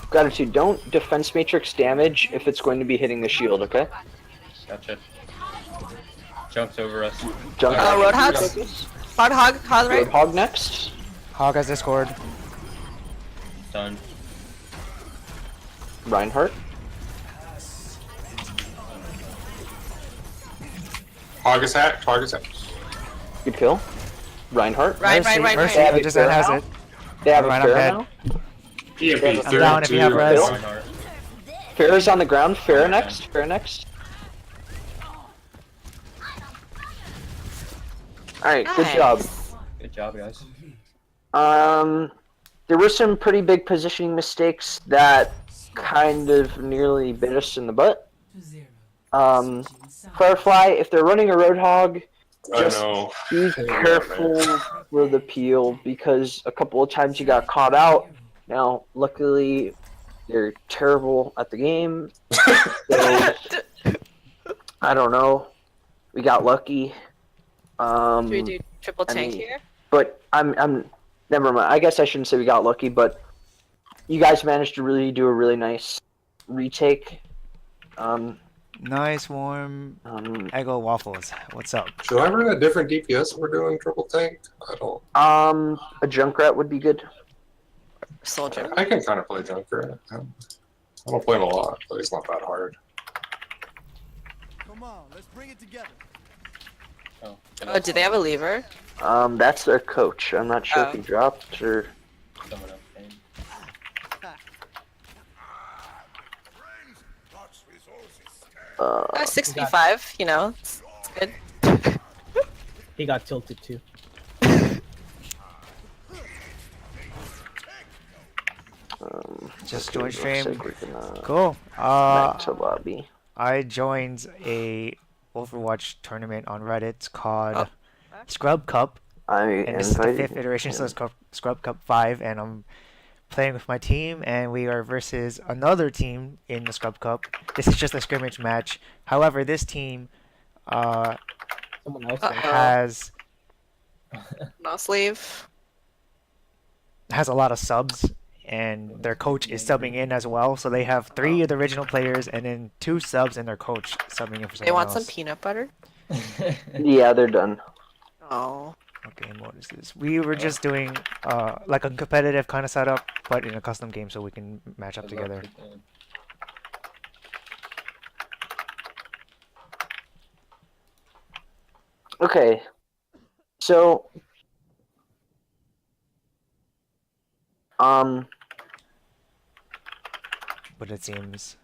Gratitude, don't defense matrix damage if it's going to be hitting the shield, okay? Gotcha. Junk's over us. Junk Roadhogs? Hog right? Roadhog next. Hog has Discord. Done. Reinhardt. Hog is hacked. Hog is hacked. Good kill. Reinhardt. Mercy They just have has Pharah it. They have a Never mind, I'm Pharah dead. now. EMP. I'm down if you have res. Reinhardt. Pharah's on the ground. Pharah next. Pharah next. Alright, good job. Good job, guys. There were some pretty big positioning mistakes that kind of nearly bit us in the butt. Firefly, if they're running a Roadhog, I know. be careful for the peel because a couple of times you got caught out. Now, luckily, they're terrible at the game. So, I don't know. We got lucky. Should we do triple I tank mean, here? But I'm never mind. I guess I shouldn't say we got lucky, but you guys managed to really do a really nice retake. Nice warm Eggo waffles. What's up? Should I run a different DPS if we're doing triple tank? I don't. A Junkrat would be good. Soldier. I can kind of play Junkrat. I don't play him a lot, but he's not that hard. Come on, let's bring it together. Oh, do they have a lever? That's their coach. I'm not sure if he dropped or. Someone else came. 65, you know, it's good. He got tilted too. Just joined stream. Looks like we're gonna Cool. back to lobby. I joined a Overwatch tournament on Reddit called Scrub Cup, and this is the 5th iteration, so it's called Scrub Cup 5, and I'm playing with my team, and we are versus another team in the Scrub Cup. This is just a scrimmage match. However, this team Someone else. has No sleeve. a lot of subs, and their coach is subbing in as well. So they have 3 of the original players, and then 2 subs, and their coach subbing in for someone They want else. some peanut butter? Yeah, they're done. Oh. What game mode is this? We were just doing like a competitive kind of setup, but in a custom game, so we can match up together. Okay, so But it seems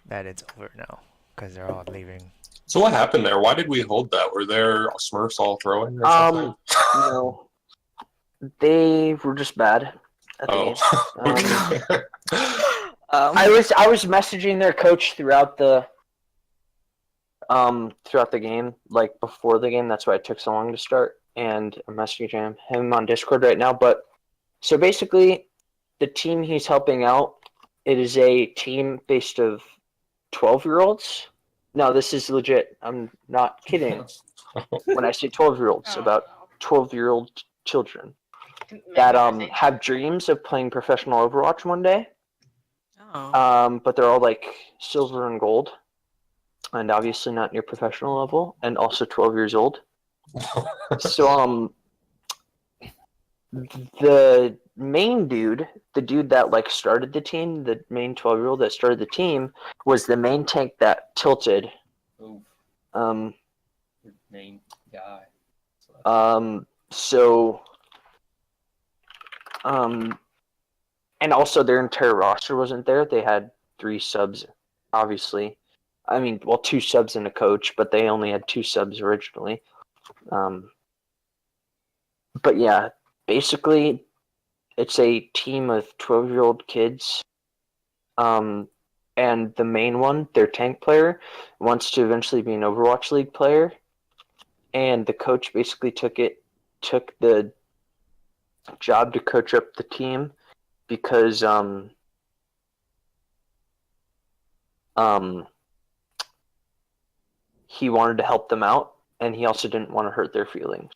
that it's over now because they're all leaving. So what happened there? Why did we hold that? Were there Smurfs all throwing or something? no, they were just bad at the game. okay. I was messaging their coach throughout the game, like before the game. That's why it took so long to start. And I'm messaging him on Discord right now. But so basically, the team he's helping out, it is a team based of 12-year-olds. No, this is legit. I'm not kidding when I say 12-year-olds. About 12-year-old children that have dreams of playing professional Overwatch one day. Oh. But they're all like silver and gold, and obviously not near professional level, and also 12 years old. So the main dude, the dude that like started the team, the main 12-year-old that started the team, was the main tank that tilted. Oof. Main guy. And also their entire roster wasn't there. They had 3 subs, obviously. I mean, well, 2 subs and a coach, but they only had 2 subs originally. But yeah, basically, it's a team of 12-year-old kids. And the main one, their tank player, wants to eventually be an Overwatch League player. And the coach basically took the job to coach up the team because he wanted to help them out, and he also didn't want to hurt their feelings.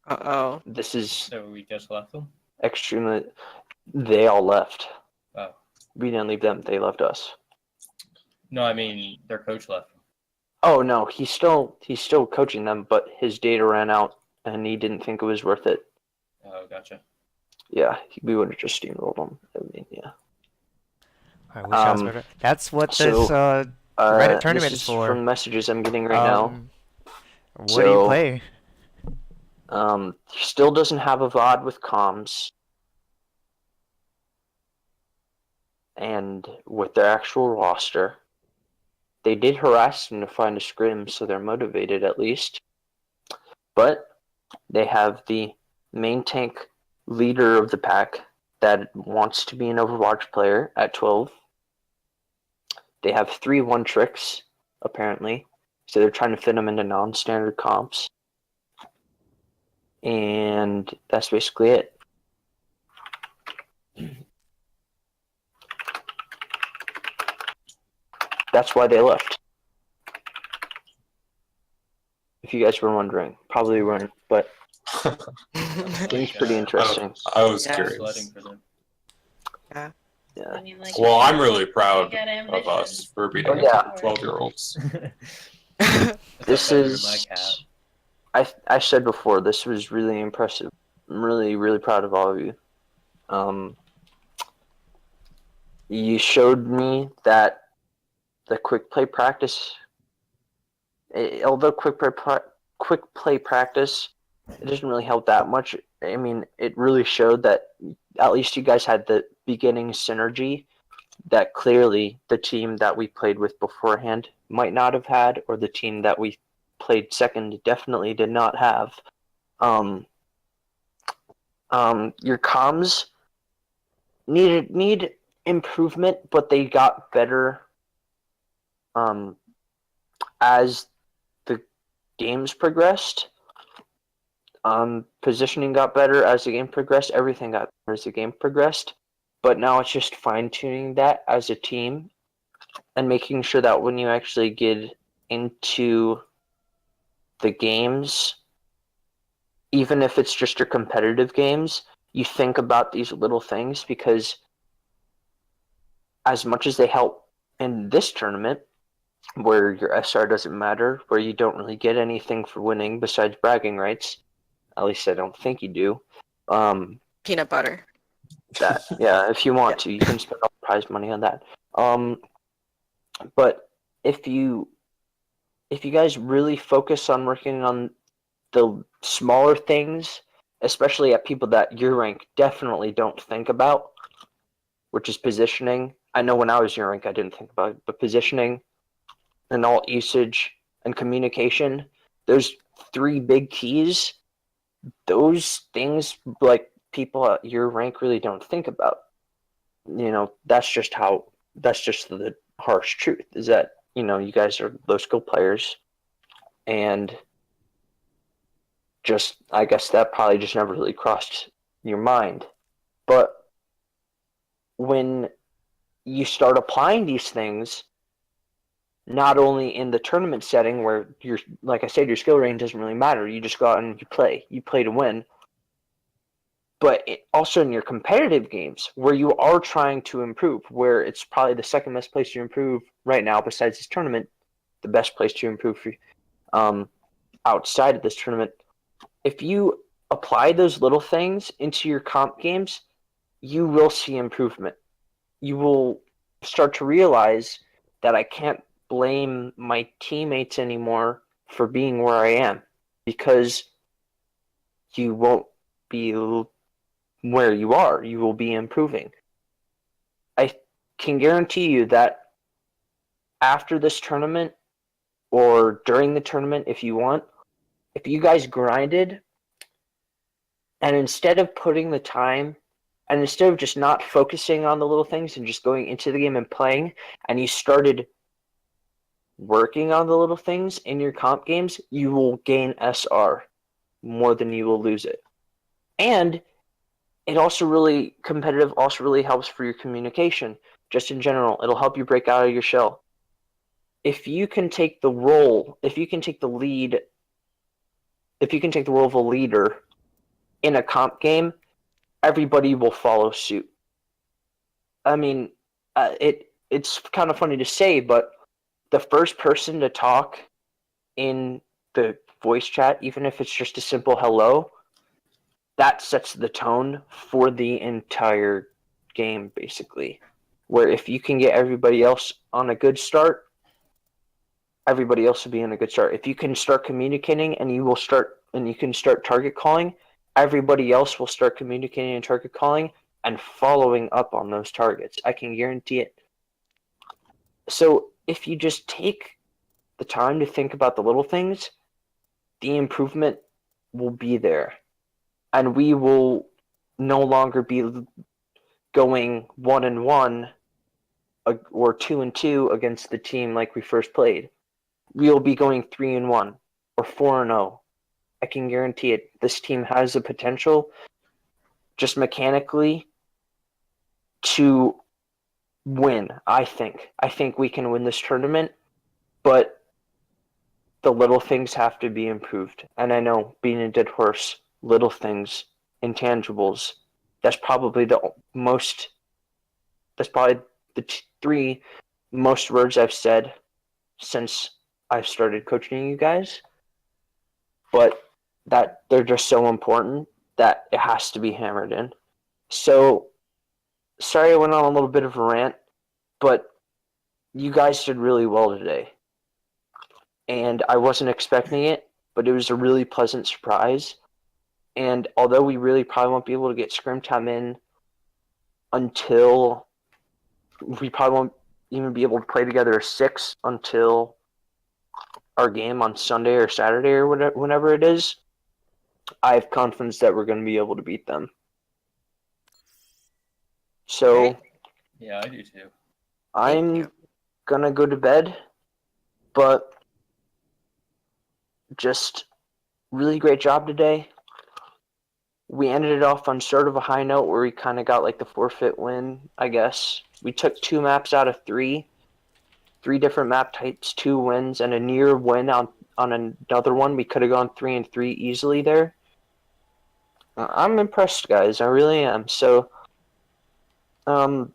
Uh-oh. This is So we just left them? extremely. They all left. Oh. We didn't leave them. They left us. No, I mean their coach left. Oh no, he's still coaching them, but his data ran out, and he didn't think it was worth it. Oh, gotcha. Yeah, we would have just steamrolled him. I mean, yeah. I wish I was better. That's what this Reddit tournament this is for. From messages I'm getting right now. What do you play? Still doesn't have a VOD with comms. And with their actual roster. They did harass him to find a scrim, so they're motivated at least. But they have the main tank leader of the pack that wants to be an Overwatch player at 12. They have 3 one-tricks, apparently. So they're trying to fit them into non-standard comps. And that's basically it. That's why they left. If you guys were wondering. Probably weren't, but seems pretty interesting. I was Yeah. curious. Sledding for them. Yeah. Yeah. I mean, like, Well, I'm really proud you got of us ambition. for beating Yeah. 12-year-olds. This That's my is... cat. I said before, this was really impressive. I'm really, really proud of all of you. You showed me that the quick play practice, although quick play practice, it doesn't really help that much. I mean, it really showed that at least you guys had the beginning synergy that clearly the team that we played with beforehand might not have had, or the team that we played second definitely did not have. Your comms need improvement, but they got better as the games progressed. Positioning got better as the game progressed. Everything got better as the game progressed. But now it's just fine-tuning that as a team and making sure that when you actually get into the games, even if it's just your competitive games, you think about these little things, because as much as they help in this tournament, where your SR doesn't matter, where you don't really get anything for winning besides bragging rights, at least I don't think you do. Peanut butter. That, yeah, if you want to, you can spend all the prize money on that. But if you guys really focus on working on the smaller things, especially at people that your rank definitely don't think about, which is positioning. I know when I was your rank I didn't think about it, but positioning and ult usage and communication, those 3 big keys, those things like people at your rank really don't think about. You know, that's just the harsh truth, is that, you know, you guys are low skill players, and just, I guess that probably just never really crossed your mind. But when you start applying these things, not only in the tournament setting where you're, like I said, your skill range doesn't really matter, you just go out and you play to win, but also in your competitive games where you are trying to improve, where it's probably the second best place to improve right now besides this tournament, the best place to improve for outside of this tournament. If you apply those little things into your comp games, you will see improvement. You will start to realize that I can't blame my teammates anymore for being where I am, because you won't be where you are. You will be improving. I can guarantee you that after this tournament, or during the tournament if you want, if you guys grinded, and instead of putting the time, and instead of just not focusing on the little things and just going into the game and playing, and you started working on the little things in your comp games, you will gain SR more than you will lose it. And it also really, competitive also really helps for your communication, just in general. It'll help you break out of your shell. If you can take the role, if you can take the lead, if you can take the role of a leader in a comp game, everybody will follow suit. I mean, it's kind of funny to say, but the first person to talk in the voice chat, even if it's just a simple hello, that sets the tone for the entire game, basically. Where if you can get everybody else on a good start, everybody else will be on a good start. If you can start communicating and you can start target calling, everybody else will start communicating and target calling and following up on those targets. I can guarantee it. So if you just take the time to think about the little things, the improvement will be there. And we will no longer be going 1-1 or 2-2 against the team like we first played. We'll be going 3-1 or 4-0. I can guarantee it. This team has the potential, just mechanically, to win. I think we can win this tournament, but the little things have to be improved. And I know, being a dead horse, little things, intangibles, that's probably the three most words I've said since I've started coaching you guys. But that they're just so important that it has to be hammered in. So, sorry I went on a little bit of a rant, but you guys did really well today. And I wasn't expecting it, but it was a really pleasant surprise. And although we really probably won't be able to get scrim time in until we probably won't even be able to play together 6 until our game on Sunday or Saturday or whatever, whenever it is, I have confidence that we're going to be able to beat them. So, Yeah, I do too. I'm going to go to bed, but just really great job today. We ended it off on sort of a high note where we kind of got like the forfeit win, I guess. We took 2 maps out of 3 different map types, 2 wins, and a near win on another one. We could have gone 3-3 easily there. I'm impressed, guys. I really am. So, I'm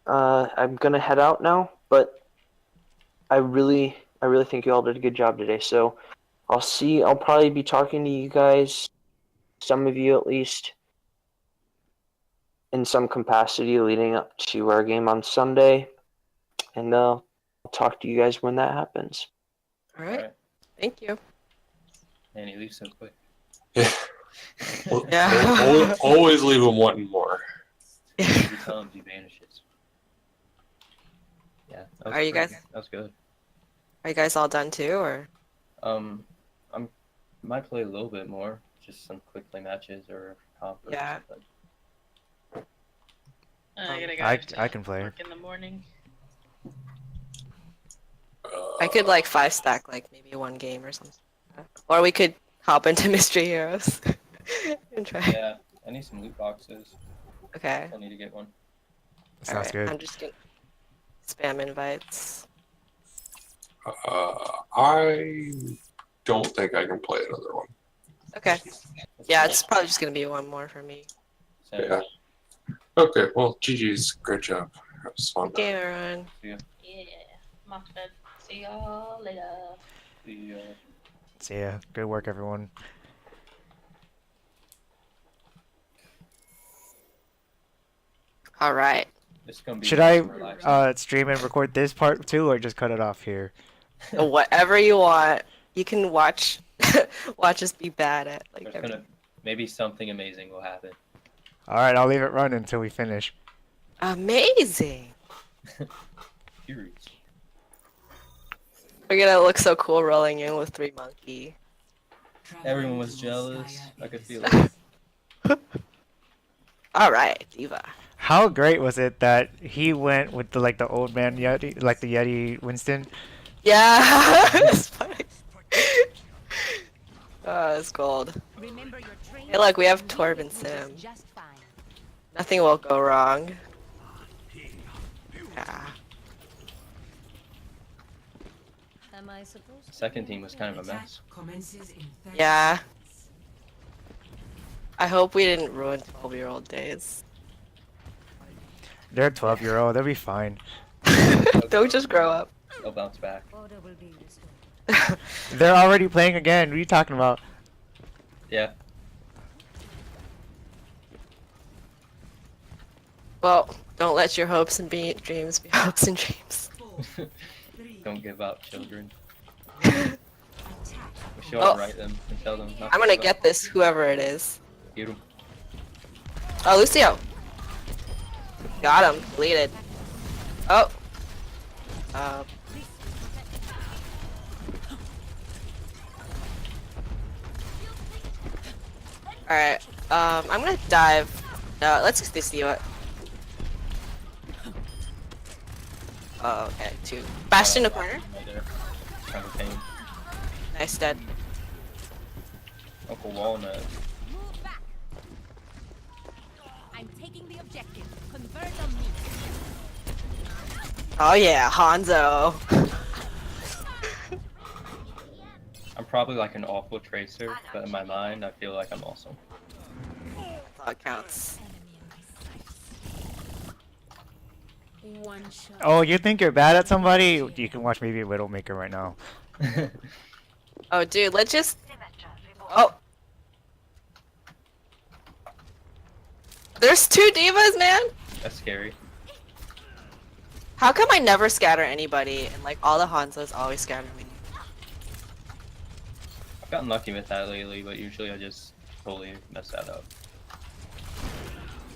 gonna head out now, but I really think you all did a good job today. So, I'll probably be talking to you guys, some of you at least, in some capacity leading up to our game on Sunday. And I'll talk to you guys when that happens. All right. Thank you. And he leaves so quick. Yeah. Always leave them wanting more. Every time he vanishes. Yeah. That was Are you pretty guys- good. That was good. Are you guys all done too, or? Might play a little bit more, just some quick play matches or comp. Or Yeah. something. I gotta go I can play. work in the morning. I could like 5-stack like maybe 1 game or something. Or we could hop into Mystery Heroes and try. Yeah, I need some loot boxes. Okay. I need to get one. Sounds Alright, good. I'm just gonna spam invites. I don't think I can play another one. Okay. Yeah, it's probably just gonna be 1 more for me. Same. Yeah. Okay, well, GG's. Great job. That was fun. Okay, everyone. Yeah, I'm off to bed. See y'all later. So yeah, good work, everyone. All right. This is gonna be Should nice I and relaxing. stream and record this part too, or just cut it off here? Whatever you want. You can watch watch us be bad at like There's everything. maybe something amazing will happen. All right, I'll leave it running until we finish. Amazing. Curious. We're gonna look so cool rolling in with 3 monkey. Everyone was jealous. I could feel it. All right, Diva. How great was it that he went with the old man Yeti, like the Yeti Winston? Yeah, it's funny. Oh, it's gold. Remember your training. Hey, look, we have Torb and Sim. Just fine. Nothing will go wrong. Yeah. Am I supposed to? Second team was kind of a mess. Yeah. I hope we didn't ruin 12-year-old days. They're 12-year-old. They'll be fine. Don't just grow up. They'll bounce back. Order will be restored. They're already playing again. What are you talking about? Yeah. Well, don't let your hopes and dreams be hopes and dreams. Don't give up, children. We should all write them and tell them. Not I'm to gonna give up. get this, whoever it is. Get 'em. Oh, Lucio. Got him. Deleted. Oh. Alright. I'm gonna dive. No, let's just see what. Oh, okay. Two. Bashed in the corner. Right there. Kind of a pain. Nice, dead. Uncle Walnut. Move back. I'm taking the objective. Convert on me. Oh yeah, Hanzo. I'm probably like an awful tracer, but in my mind, I feel like I'm awesome. That counts. One shot. Oh, you think you're bad at somebody? You can watch maybe Widowmaker right now. Oh, dude, let's just. Oh. There's 2 divas, man. That's scary. How come I never scatter anybody and like all the Hanzos always scatter me? I've gotten lucky with that lately, but usually I just totally mess that up.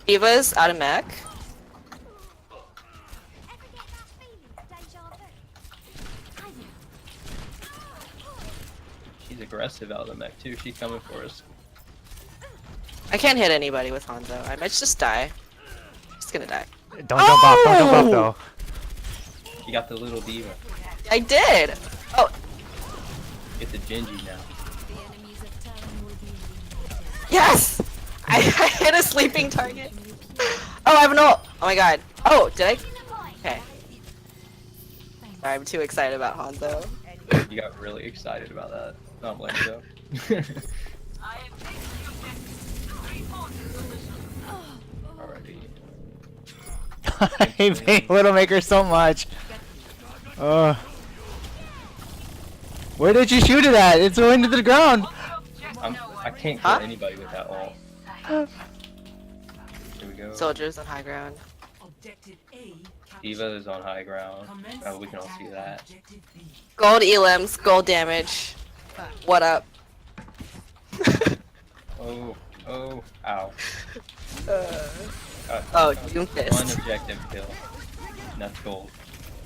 Divas out of mech. She's aggressive out of the mech too. She's coming for us. I can't hit anybody with Hanzo. I might just die. Just gonna die. Don't jump off. Don't jump off though. You got the little diva. I did. Oh, Get the Genji now. The enemies of Talon will be eliminated. yes! I hit a sleeping target. Oh, I have an ult. Oh my god. Oh, did I? Okay. Sorry, I'm too excited about Hanzo. You got really excited about that. I don't blame you. Alrighty. I hate Widowmaker so much. Where did you shoot it at? It's going to the ground. I can't kill anybody with that ult. Here we go. Soldiers on high ground. Diva is on high ground. Oh, we can all see that. Gold elims, gold damage. What up? Oh, ow. Oh, One Doomfist. objective kill. And that's gold.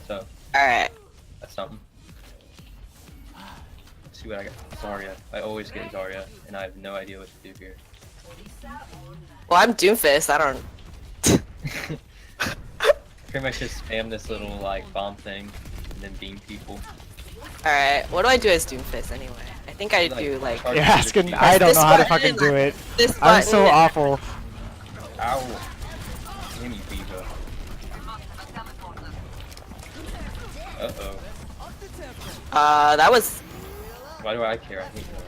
So, Alright. that's something. Let's see what I got. Zarya. I always get Zarya, and I have no idea what to do here. Well, I'm Doomfist. I don't. Pretty much just spam this little, like, bomb thing, and then beam people. Alright, what do I do as Doomfist anyway? I think I do like. charge You're to the asking. shield. I don't This know how to button, fucking do it. This I'm so button. awful. Ow! Gimme, Diva. Uh-oh. That was. Why do I care? I hate those.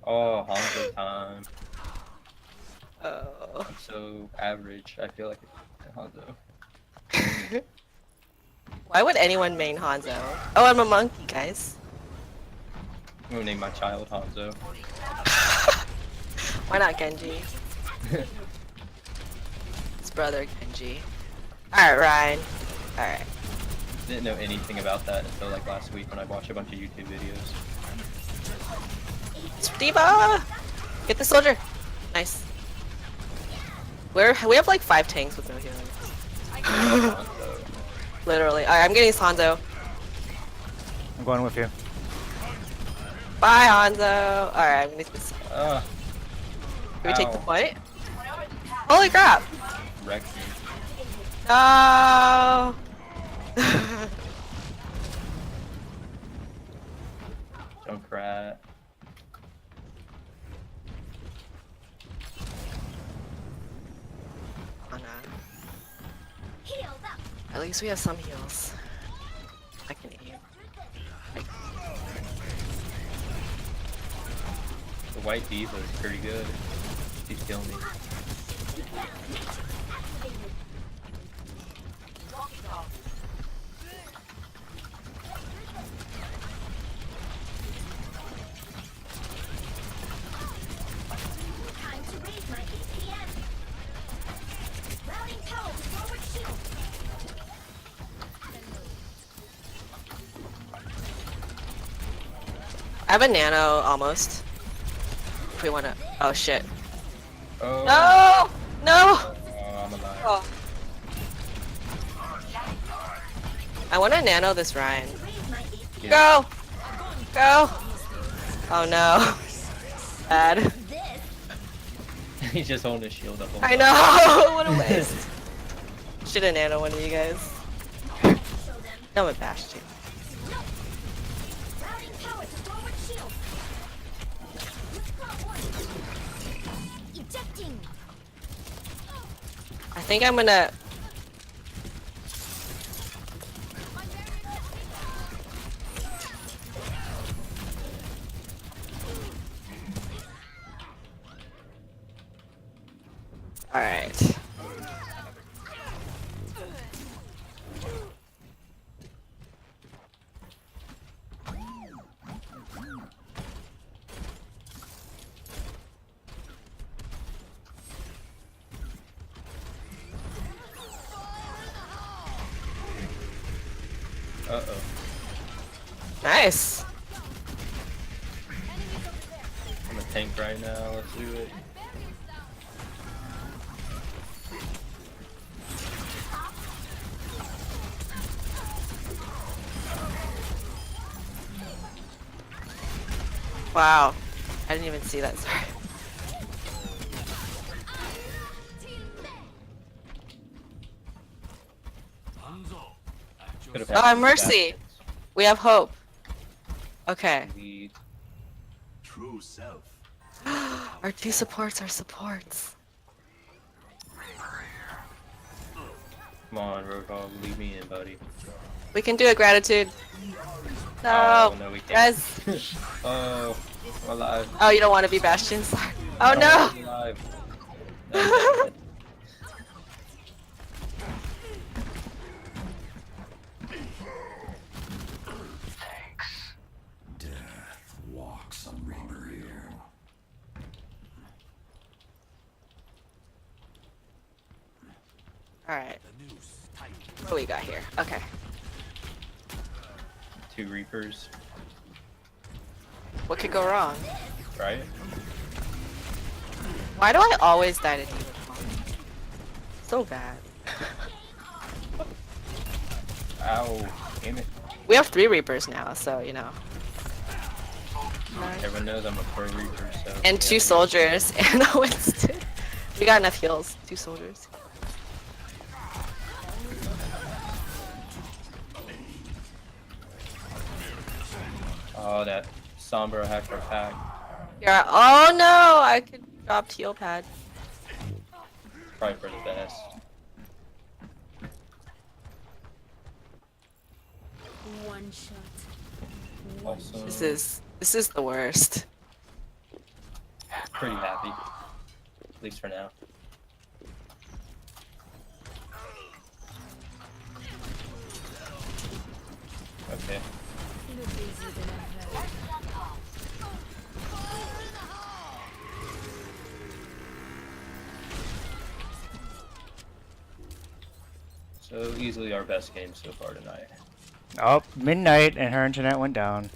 Oh, Hanzo time. Oh. I'm so average. I feel like Hanzo. Why would anyone main Hanzo? Oh, I'm a monkey, guys. I'm gonna name my child Hanzo. Why not Genji? His brother Genji. Alright, Ryan. Alright. Didn't know anything about that until like last week when I watched a bunch of YouTube videos. D.Va! Get the soldier. Nice. We have like 5 tanks with no healing. Hanzo. Literally. Alright, I'm getting Hanzo. I'm going with you. Bye, Hanzo. Alright, I'm gonna get this. Ah, Can we take the ow. point? Holy crap! Wrecked me. No! Junkrat. At least we have some heals. I can aim. The white diva is pretty good. She's killing me. I have a nano almost. If we wanna. Oh shit. Oh. No! No! Oh, I'm alive. Oh. I wanna nano this Ryan. Yeah. Go! Go! Oh no. Bad. He's just holding his shield up. I know! What a waste. Should've nano one of you guys. No, it bashed you. I think I'm gonna. All right. Uh-oh. Nice. I'm a tank right now. Let's do it. Wow. I didn't even see that. Sorry. Could've Oh, had mercy. We have hope. Okay. lead. True self. Our two supports are supports. Come on, Roadhog, leave me in, buddy. We can do it, gratitude. No. Oh, no, we can't. Guys. Oh, I'm alive. Oh, you don't want to be Bastion? Sorry. Oh no. I'm alive. No, Death walks a Reaper here. Alright. What do we got here? Okay. 2 Reapers, What could go wrong? right? Why do I always die to Demon? So bad. Ow, damn it. We have 3 Reapers now, so you know. Everyone knows I'm a pro Reaper, so. And 2 soldiers and a Winston. We got enough heals. 2 soldiers. Oh, that Sombra hacked our pack. Yeah. Oh no! I could drop heal pad. Probably for the best. One shot. Also, This is the worst. pretty happy. At least for now. Okay. So easily our best game so far tonight. Oh, midnight and her internet went down.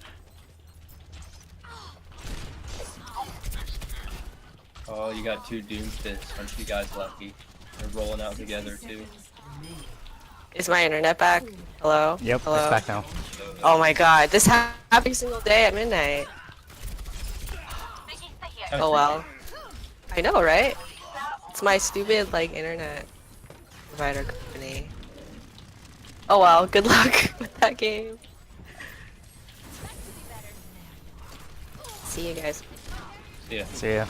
Oh, you got 2 Doomfists. Aren't you guys lucky? They're rolling out together too. Is my internet back? Hello? Yep, Hello? it's back now. Oh my god, this happens every single day at midnight. Oh well. I know, right? It's my stupid, like, internet provider company. Oh well, good luck with that game. See you guys. Yeah. See ya.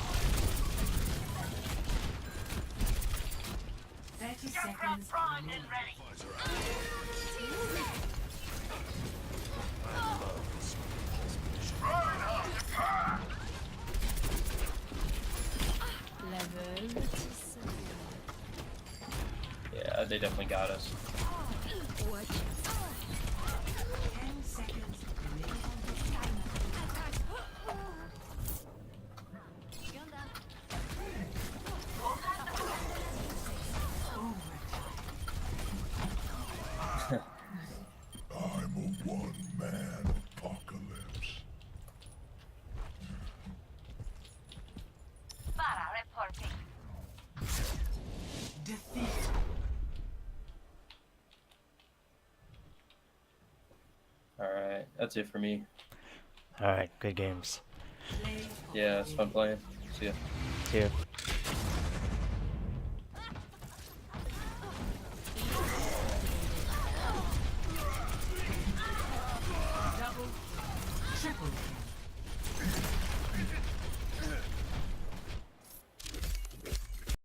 Yeah, they definitely got us. I'm a one-man apocalypse. Alright, that's it for me. All right, good games. Yeah, it's fun playing. See ya. See ya.